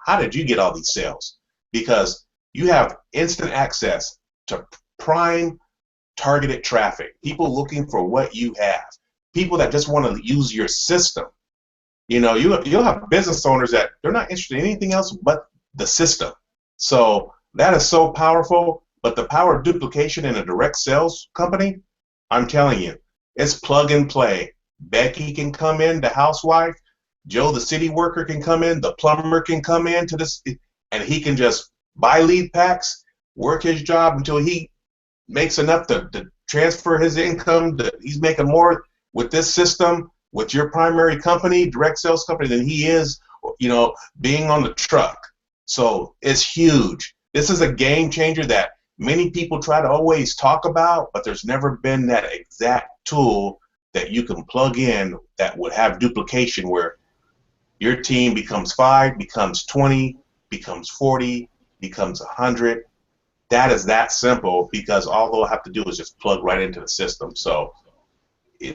how did you get all these sales? Because you have instant access to prime targeted traffic, people looking for what you have, people that just want to use your system. You know, you'll have business owners that they're not interested in anything else but the system. So that is so powerful, but the power of duplication in a direct sales company, I'm telling you, it's plug and play. Becky can come in, the housewife, Joe, the city worker, can come in, the plumber can come in to this, and he can just buy lead packs, work his job until he makes enough to transfer his income. He's making more with this system, with your primary company, direct sales company, than he is, you know, being on the truck. So it's huge. This is a game changer that many people try to always talk about, but there's never been that exact tool that you can plug in that would have duplication where your team becomes 5, becomes 20, becomes 40, becomes 100. That is that simple because all they'll have to do is just plug right into the system. So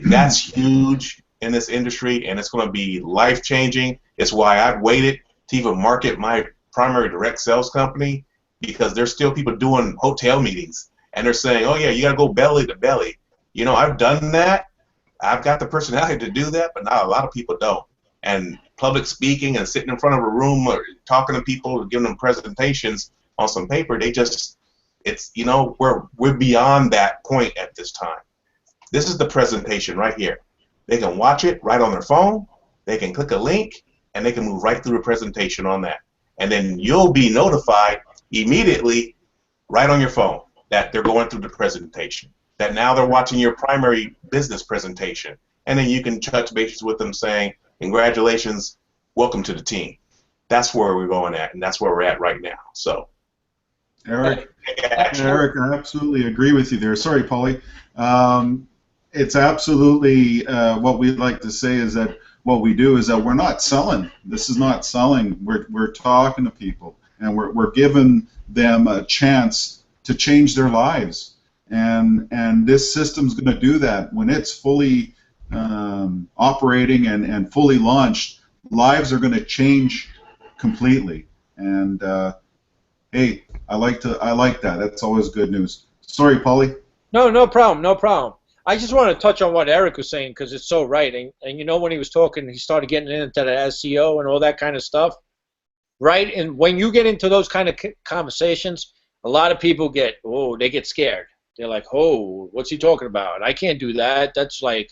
that's huge in this industry, and it's going to be life-changing. It's why I've waited to even market my primary direct sales company, because there's still people doing hotel meetings, and they're saying, oh, yeah, you got to go belly to belly. You know, I've done that. I've got the personality to do that, but not a lot of people don't. And public speaking and sitting in front of a room or talking to people or giving them presentations on some paper, they just, it's, you know, we're beyond that point at this time. This is the presentation right here. They can watch it right on their phone, they can click a link, and they can move right through the presentation on that. And then you'll be notified immediately right on your phone that they're going through the presentation, that now they're watching your primary business presentation. And then you can touch bases with them saying, congratulations, welcome to the team. That's where we're going at, and that's where we're at right now. So, Eric, I absolutely agree with you there. Sorry, Paulie. It's absolutely what we'd like to say is that what we do is that we're not selling. This is not selling. We're talking to people, and we're giving them a chance to change their lives. And this system's going to do that when it's fully operating and fully launched. Lives are going to change completely. And hey, I like that. That's always good news. Sorry, Paulie. No problem, no problem. I just want to touch on what Eric was saying because it's so right. And you know, when he was talking, he started getting into the SEO and all that kind of stuff, right? And when you get into those kind of conversations, a lot of people get, oh, they get scared. They're like, oh, what's he talking about? I can't do that. That's like,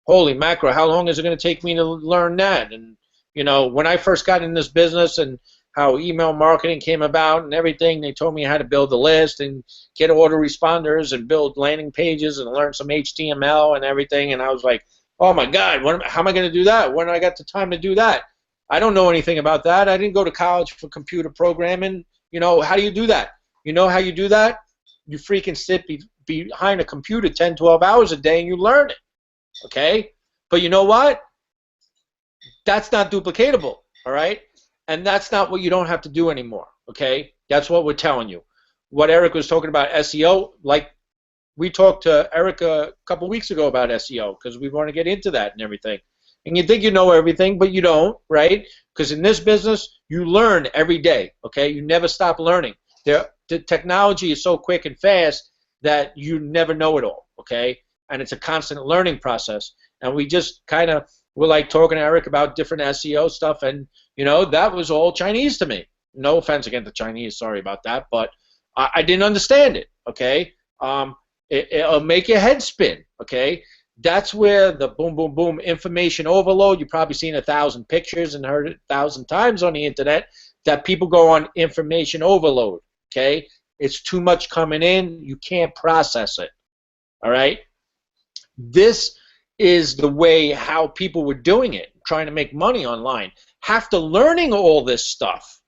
holy macro, how long is it going to take me to learn that? And, you know, when I first got in this business and how email marketing came about and everything. They told me how to build a list and get autoresponders and build landing pages and learn some HTML and everything. And I was like, oh my God, how am I going to do that? When I got the time to do that? I don't know anything about that. I didn't go to college for computer programming. You know, how do you do that? You know how you do that? You freaking sit behind a computer 10, 12 hours a day and you learn it. Okay? But you know what? That's not duplicatable. All right? And that's not what you don't have to do anymore. Okay? That's what we're telling you. What Eric was talking about, SEO, like we talked to Eric a couple weeks ago about SEO because we want to get into that and everything. And you think you know everything, but you don't, right? Because in this business, you learn every day, okay? You never stop learning. The technology is so quick and fast that you never know it all, okay? And it's a constant learning process. And we just kind of were like talking to Eric about different SEO stuff, and, you know, that was all Chinese to me. No offense against the Chinese, sorry about that, but I didn't understand it, okay? It'll make your head spin, okay? That's where the boom, boom, boom information overload. You've probably seen 1,000 pictures and heard it 1,000 times on the internet that people go on information overload, okay? It's too much coming in. You can't process it, all right? This is the way how people were doing it, trying to make money online. After learning all this stuff,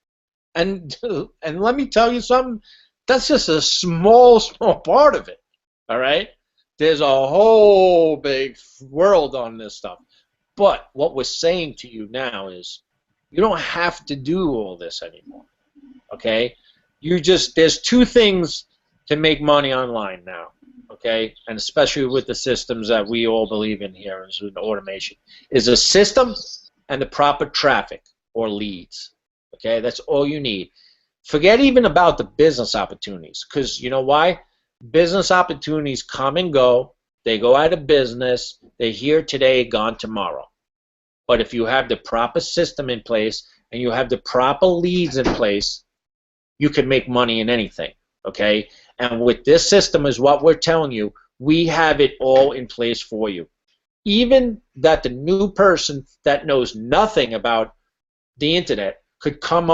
and let me tell you something, that's just a small part of it, all right? There's a whole big world on this stuff. But what we're saying to you now is you don't have to do all this anymore, okay? There's two things to make money online now, okay? And especially with the systems that we all believe in here as in automation, is a system and the proper traffic or leads, okay? That's all you need. Forget even about the business opportunities, because you know why? Business opportunities come and go. They go out of business. They're here today, gone tomorrow. But if you have the proper system in place and you have the proper leads in place, you can make money in anything, okay? And with this system is what we're telling you, we have it all in place for you. Even that the new person that knows nothing about the internet could come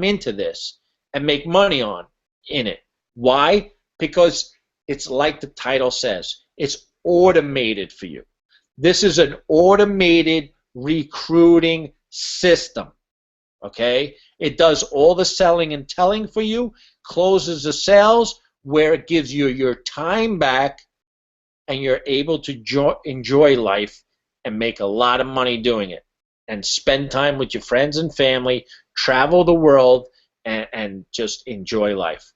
into this and make money in it. Why? Because it's like the title says, it's automated for you. This is an automated recruiting system, okay? It does all the selling and telling for you, closes the sales where it gives you your time back, and you're able to enjoy life and make a lot of money doing it and spend time with your friends and family, travel the world, and just enjoy life.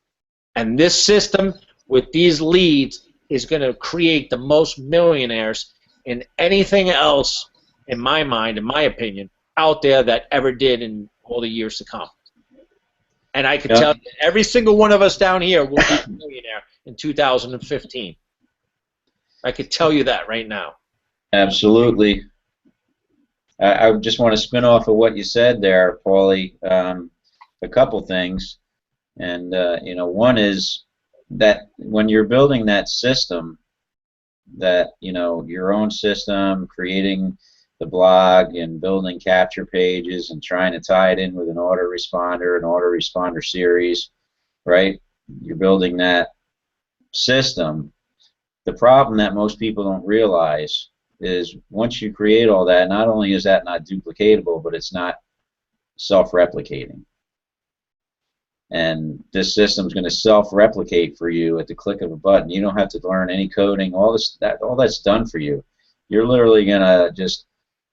And this system with these leads is going to create the most millionaires in anything else, in my mind, in my opinion, out there that ever did in all the years to come. And I can tell you, every single one of us down here will be a millionaire in 2015. I could tell you that right now. Absolutely. I just want to spin off of what you said there, Paulie. A couple things. And, you know, one is that when you're building that system, that, you know, your own system, creating the blog and building capture pages and trying to tie it in with an autoresponder series, right? You're building that system. The problem that most people don't realize is once you create all that, not only is that not duplicatable, but it's not self-replicating. And this system's going to self-replicate for you at the click of a button. You don't have to learn any coding. All that's done for you. You're literally going to just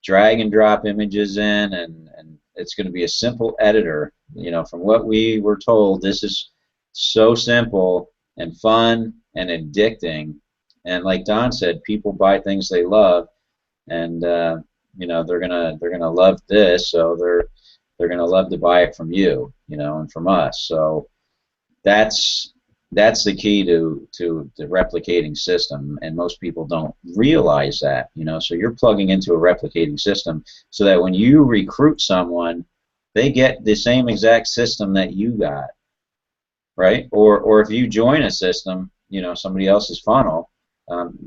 drag and drop images in, and it's going to be a simple editor. You know, from what we were told, this is so simple and fun and addicting. And like Don said, people buy things they love, and you know, they're gonna love this, so they're gonna love to buy it from you, you know, and from us. So that's the key to the replicating system, and most people don't realize that, you know. So you're plugging into a replicating system so that when you recruit someone, they get the same exact system that you got, right? Or if you join a system, you know, somebody else's funnel,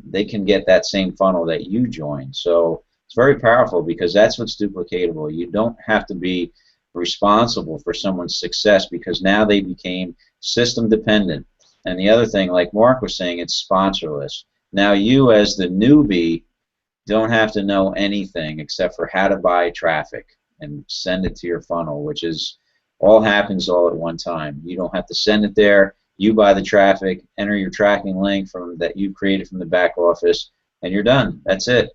they can get that same funnel that you joined. So it's very powerful because that's what's duplicatable. You don't have to be responsible for someone's success because now they became system dependent. And the other thing, like Mark was saying, it's sponsorless. Now you as the newbie don't have to know anything except for how to buy traffic and send it to your funnel, which is all happens all at one time. You don't have to send it there. You buy the traffic, enter your tracking link from that you created from the back office, and you're done. That's it.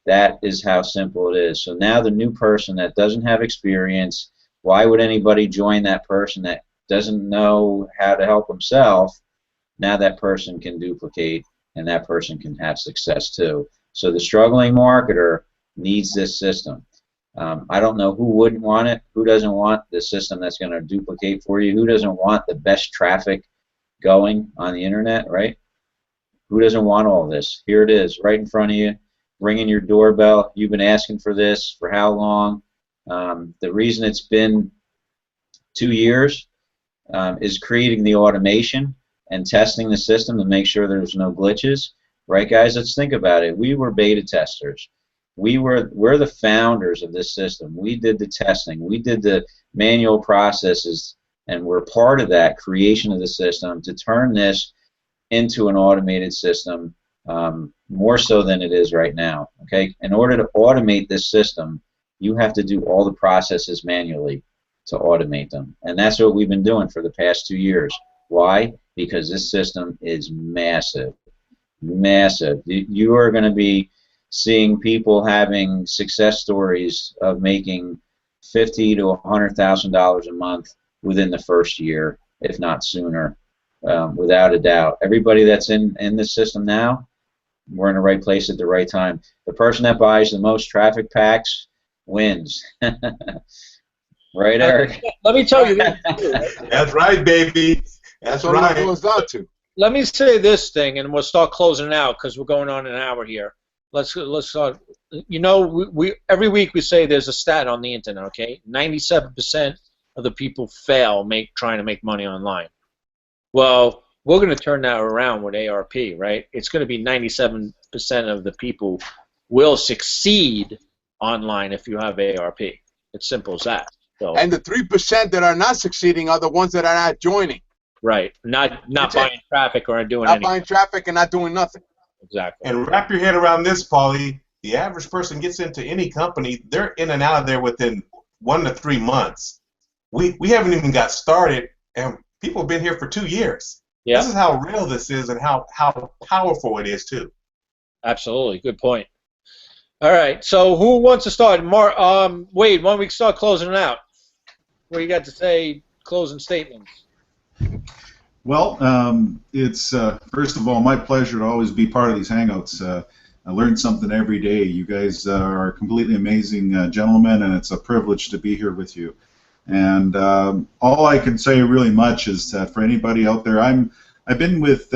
That is how simple it is. So now the new person that doesn't have experience, why would anybody join that person that doesn't know how to help himself? Now that person can duplicate, and that person can have success too. So the struggling marketer needs this system. I don't know who wouldn't want it. Who doesn't want the system that's going to duplicate for you? Who doesn't want the best traffic going on the internet, right? Who doesn't want all this? Here it is, right in front of you, ringing your doorbell. You've been asking for this for how long? The reason it's been 2 years is creating the automation and testing the system to make sure there's no glitches. Right, guys? Let's think about it. We were beta testers. We're the founders of this system. We did the testing. We did the manual processes, and we're part of that creation of the system to turn this into an automated system, more so than it is right now. Okay? In order to automate this system, you have to do all the processes manually to automate them, and that's what we've been doing for the past 2 years. Why? Because this system is massive. Massive. You are going to be seeing people having success stories of making $50,000 to $100,000 a month within the first year, if not sooner, without a doubt. Everybody that's in the system now, we're in the right place at the right time. The person that buys the most traffic packs wins. Right, Eric? Let me tell you this. That's right, baby. That's what right. it goes out to. Let me say this thing, and we'll start closing it out because we're going on an hour here. Let's start. You know, we every week we say there's a stat on the internet. Okay, 97% of the people fail trying to make money online. Well, we're going to turn that around with ARP, right? It's going to be 97% of the people will succeed online if you have ARP. It's simple as that. So, And the 3% that are not succeeding are the ones that are not joining. right, not buying traffic or doing Not anything. buying traffic and not doing nothing. Exactly. And wrap your head around this, Paulie. The average person gets into any company, they're in and out of there within 1 to 3 months. We haven't even got started, and people have been here for 2 years. Yeah. This is how real this is and how powerful it is, too. Absolutely. Good point. All right. So who wants to start? Wade, why don't we start closing it out? What do you got to say, closing statements? Well, it's first of all my pleasure to always be part of these Hangouts. I learn something every day. You guys are completely amazing gentlemen, and it's a privilege to be here with you. And all I can say really much is that for anybody out there, I've been with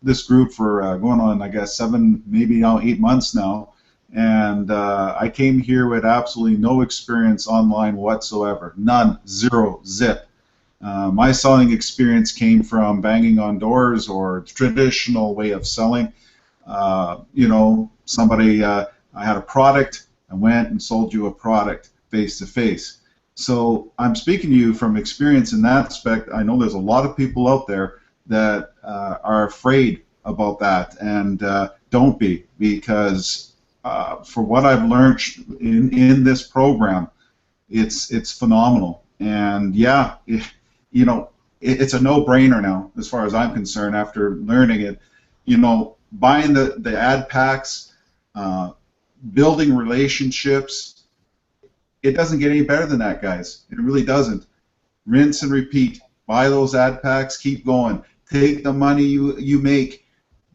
this group for going on, I guess, 7, maybe now 8 months now. And I came here with absolutely no experience online whatsoever. None. Zero. Zip. My selling experience came from banging on doors or traditional way of selling. You know, somebody, I had a product, I went and sold you a product face to face. So I'm speaking to you from experience in that aspect. I know there's a lot of people out there that are afraid about that, and don't be, because for what I've learned in this program, it's phenomenal. And yeah, you know, it's a no-brainer now as far as I'm concerned after learning it. You know, buying the ad packs, building relationships, it doesn't get any better than that, guys. It really doesn't. Rinse and repeat. Buy those ad packs, keep going. Take the money you make,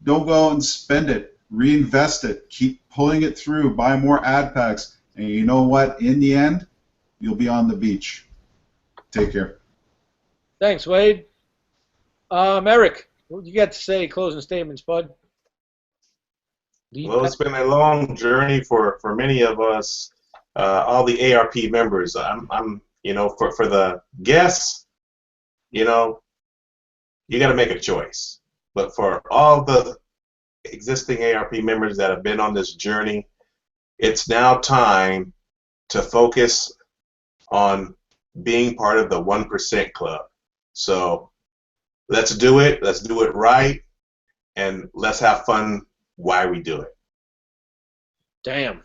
don't go out and spend it. Reinvest it. Keep pulling it through. Buy more ad packs. And you know what? In the end, you'll be on the beach. Take care. Thanks, Wade. Eric, what do you got to say, closing statements, bud? Well, it's been a long journey for many of us, all the ARP members. I'm you know, for the guests, you know, you got to make a choice. But for all the existing ARP members that have been on this journey, it's now time to focus on being part of the 1% club. So let's do it. Let's do it right. And let's have fun while we do it. Damn,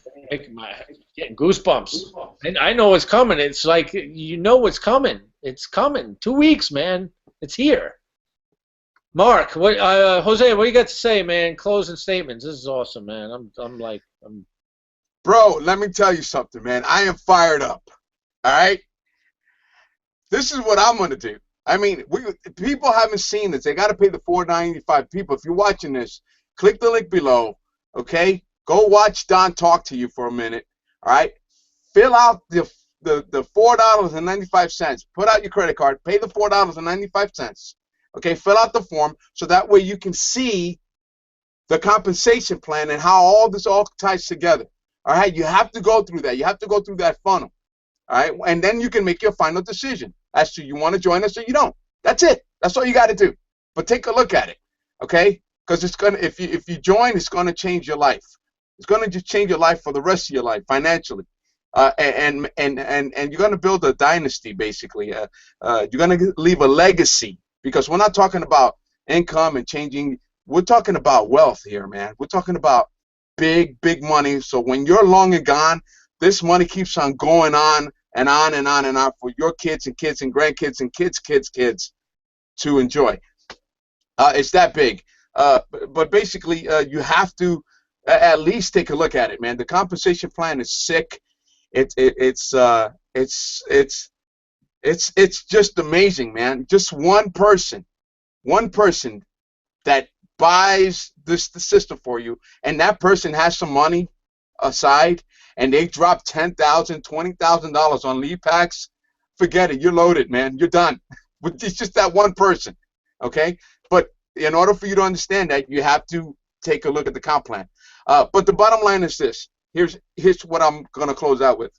getting goosebumps. And I know it's coming. It's like, you know it's coming. It's coming. 2 weeks, man. It's here. Mark, what? Jose, what do you got to say, man? Closing statements. This is awesome, man. I'm. Bro, let me tell you something, man. I am fired up. All right? This is what I'm going to do. I mean, people haven't seen this. They got to pay the $4.95. People, if you're watching this, click the link below, okay? Go watch Don talk to you for a minute, all right? Fill out the $4.95. Put out your credit card. Pay the $4.95, okay? Fill out the form so that way you can see the compensation plan and how all this all ties together, all right? You have to go through that. You have to go through that funnel, all right? And then you can make your final decision as to you want to join us or you don't. That's it. That's all you got to do. But take a look at it, okay? Because it's gonna, if you join, it's gonna change your life. It's gonna just change your life for the rest of your life financially, and you're gonna build a dynasty basically. You're gonna leave a legacy, because we're not talking about income and changing. We're talking about wealth here, man. We're talking about big money. So when you're long and gone, this money keeps on going on and on and on and on for your kids and kids and grandkids and kids to enjoy. It's that big. But basically, you have to at least take a look at it, man. The compensation plan is sick. It's just amazing, man. Just one person that buys the system for you, and that person has some money aside, and they drop $10,000, $20,000 on lead packs. Forget it. You're loaded, man. You're done. It's just that one person, okay? But in order for you to understand that, you have to take a look at the comp plan. But the bottom line is this. Here's what I'm going to close out with.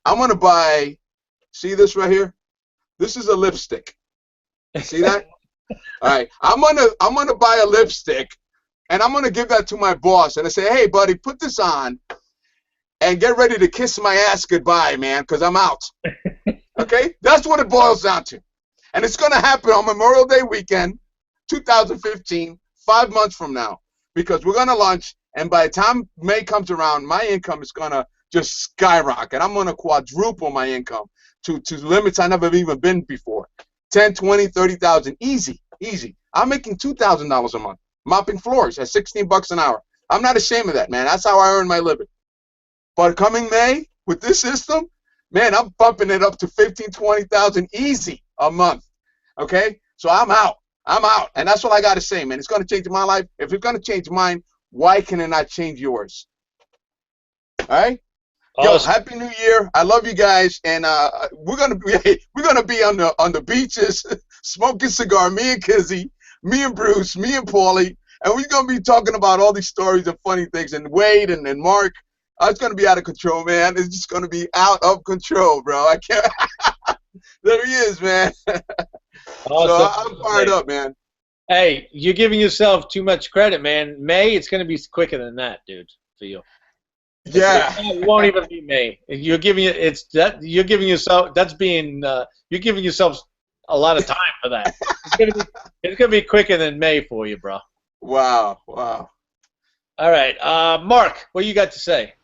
I'm going to buy, see this right here? This is a lipstick. See that? All right. I'm gonna buy a lipstick, and I'm going to give that to my boss. And I say, hey, buddy, put this on and get ready to kiss my ass goodbye, man, because I'm out. Okay? That's what it boils down to. And it's going to happen on Memorial Day weekend, 2015, 5 months from now, because we're going to launch, and by the time May comes around, my income is going to just skyrocket. I'm going to quadruple my income to limits I never even been before. 10, 20, 30,000, easy. I'm making $2,000 a month, mopping floors at $16 an hour. I'm not ashamed of that, man. That's how I earn my living. But coming May, with this system, man, I'm bumping it up to 15, 20,000 easy a month. Okay? So I'm out. And that's what I got to say, man. It's going to change my life. If it's going to change mine, why can it not change yours? All right? Awesome. Yo, Happy New Year. I love you guys, and we're gonna be on the beaches, smoking cigar. Me and Kizzy, me and Bruce, me and Paulie, and we're gonna be talking about all these stories and funny things. And Wade and Mark, it's gonna be out of control, man. It's just gonna be out of control, bro. I can't. There he is, man. Awesome. So I'm fired up, man. Hey, you're giving yourself too much credit, man. May, it's gonna be quicker than that, dude, for you. Yeah, it won't even be May. You're giving yourself. You're giving yourself a lot of time for that. It's gonna be quicker than May for you, bro. Wow. All right, Mark, what you got to say?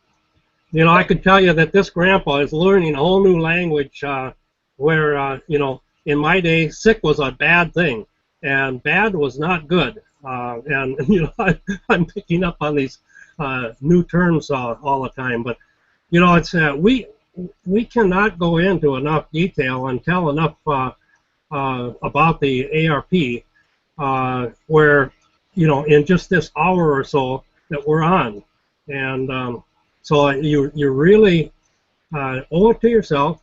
You know, I could tell you that this grandpa is learning a whole new language. Where you know, in my day, sick was a bad thing, and bad was not good. And you know, I'm picking up on these new terms all the time, but you know, it's we cannot go into enough detail and tell enough about the ARP where, you know, in just this hour or so that we're on, and so you really owe it to yourself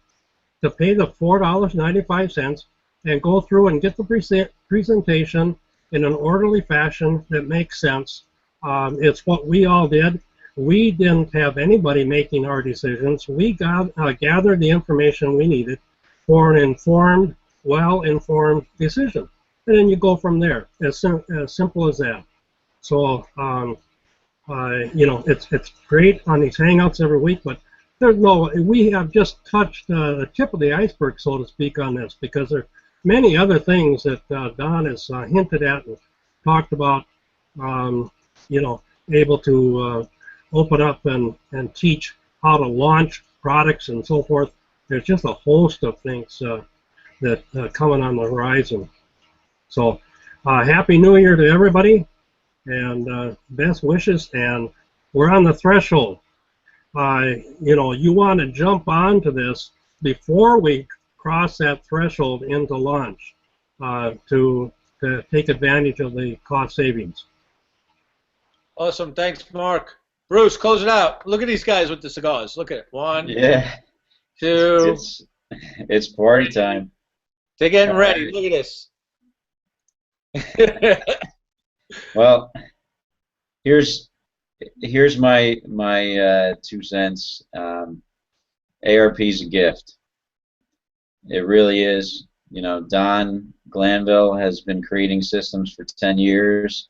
to pay the $4.95 and go through and get the presentation in an orderly fashion that makes sense. It's what we all did. We didn't have anybody making our decisions. We gathered the information we needed for an informed, well-informed decision. And then you go from there, as simple as that. So, you know, it's great on these Hangouts every week, but there's no, we have just touched the tip of the iceberg, so to speak, on this, because there are many other things that Don has hinted at and talked about, you know, able to open up and teach how to launch products and so forth. There's just a host of things that coming on the horizon. So, Happy New Year to everybody, and best wishes, and we're on the threshold. You know, you want to jump onto this before we cross that threshold into launch to take advantage of the cost savings. Awesome. Thanks, Mark. Bruce, close it out. Look at these guys with the cigars. Look at it. One, Yeah. two. It's party time. They're getting All ready. right. Look at this. Well, here's my 2 cents. ARP's a gift. It really is. You know, Don Glanville has been creating systems for 10 years.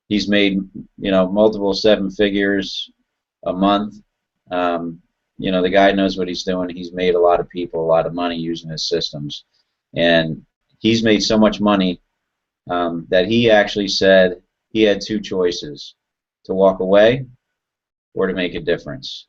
He's made, you know, multiple 7 figures a month. You know, the guy knows what he's doing. He's made a lot of people a lot of money using his systems. And he's made so much money that he actually said he had 2 choices, to walk away or to make a difference.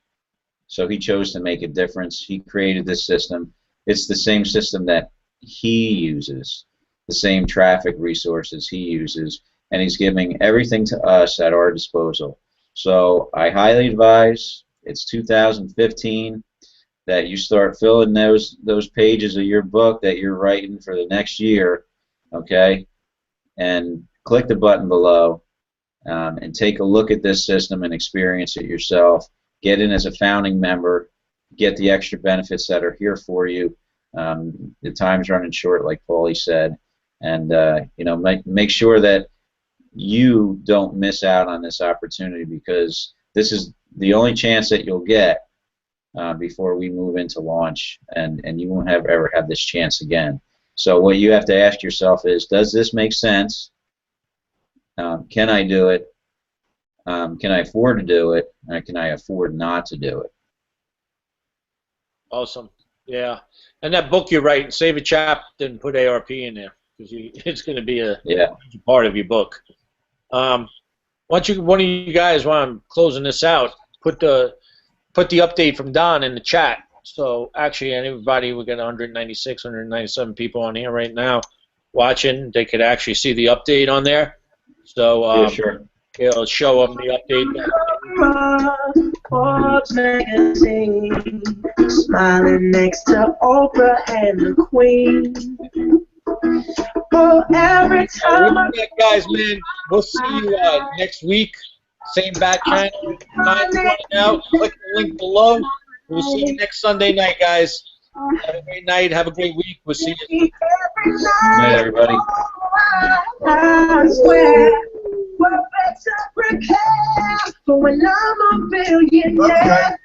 So he chose to make a difference. He created this system. It's the same system that he uses, the same traffic resources he uses, and he's giving everything to us at our disposal. So I highly advise, it's 2015, that you start filling those pages of your book that you're writing for the next year, okay? And click the button below and take a look at this system and experience it yourself. Get in as a founding member, get the extra benefits that are here for you. The time's running short, like Paulie said, and you know, make sure that you don't miss out on this opportunity, because this is the only chance that you'll get before we move into launch, and you won't ever have this chance again. So what you have to ask yourself is, does this make sense? Can I do it? Can I afford to do it? Or can I afford not to do it? Awesome. Yeah. And that book you're writing, save a chapter and put ARP in there, because it's going to be a part of your book. Once one of you guys, while I'm closing this out, put the update from Don in the chat. So actually, everybody, we got 196, 197 people on here right now watching. They could actually see the update on there. So yeah, sure. It'll show them the update. Forbes magazine, smiling next to Oprah and the Queen. Oh, every time. With that, guys, man, we'll see you next week. Same bat channel. 9:20 now. Click the link below. We'll see you next Sunday night, guys. Have a great night. Have a great week. We'll see you. Good night, everybody. I swear, we're better prepared for when I'm a billionaire.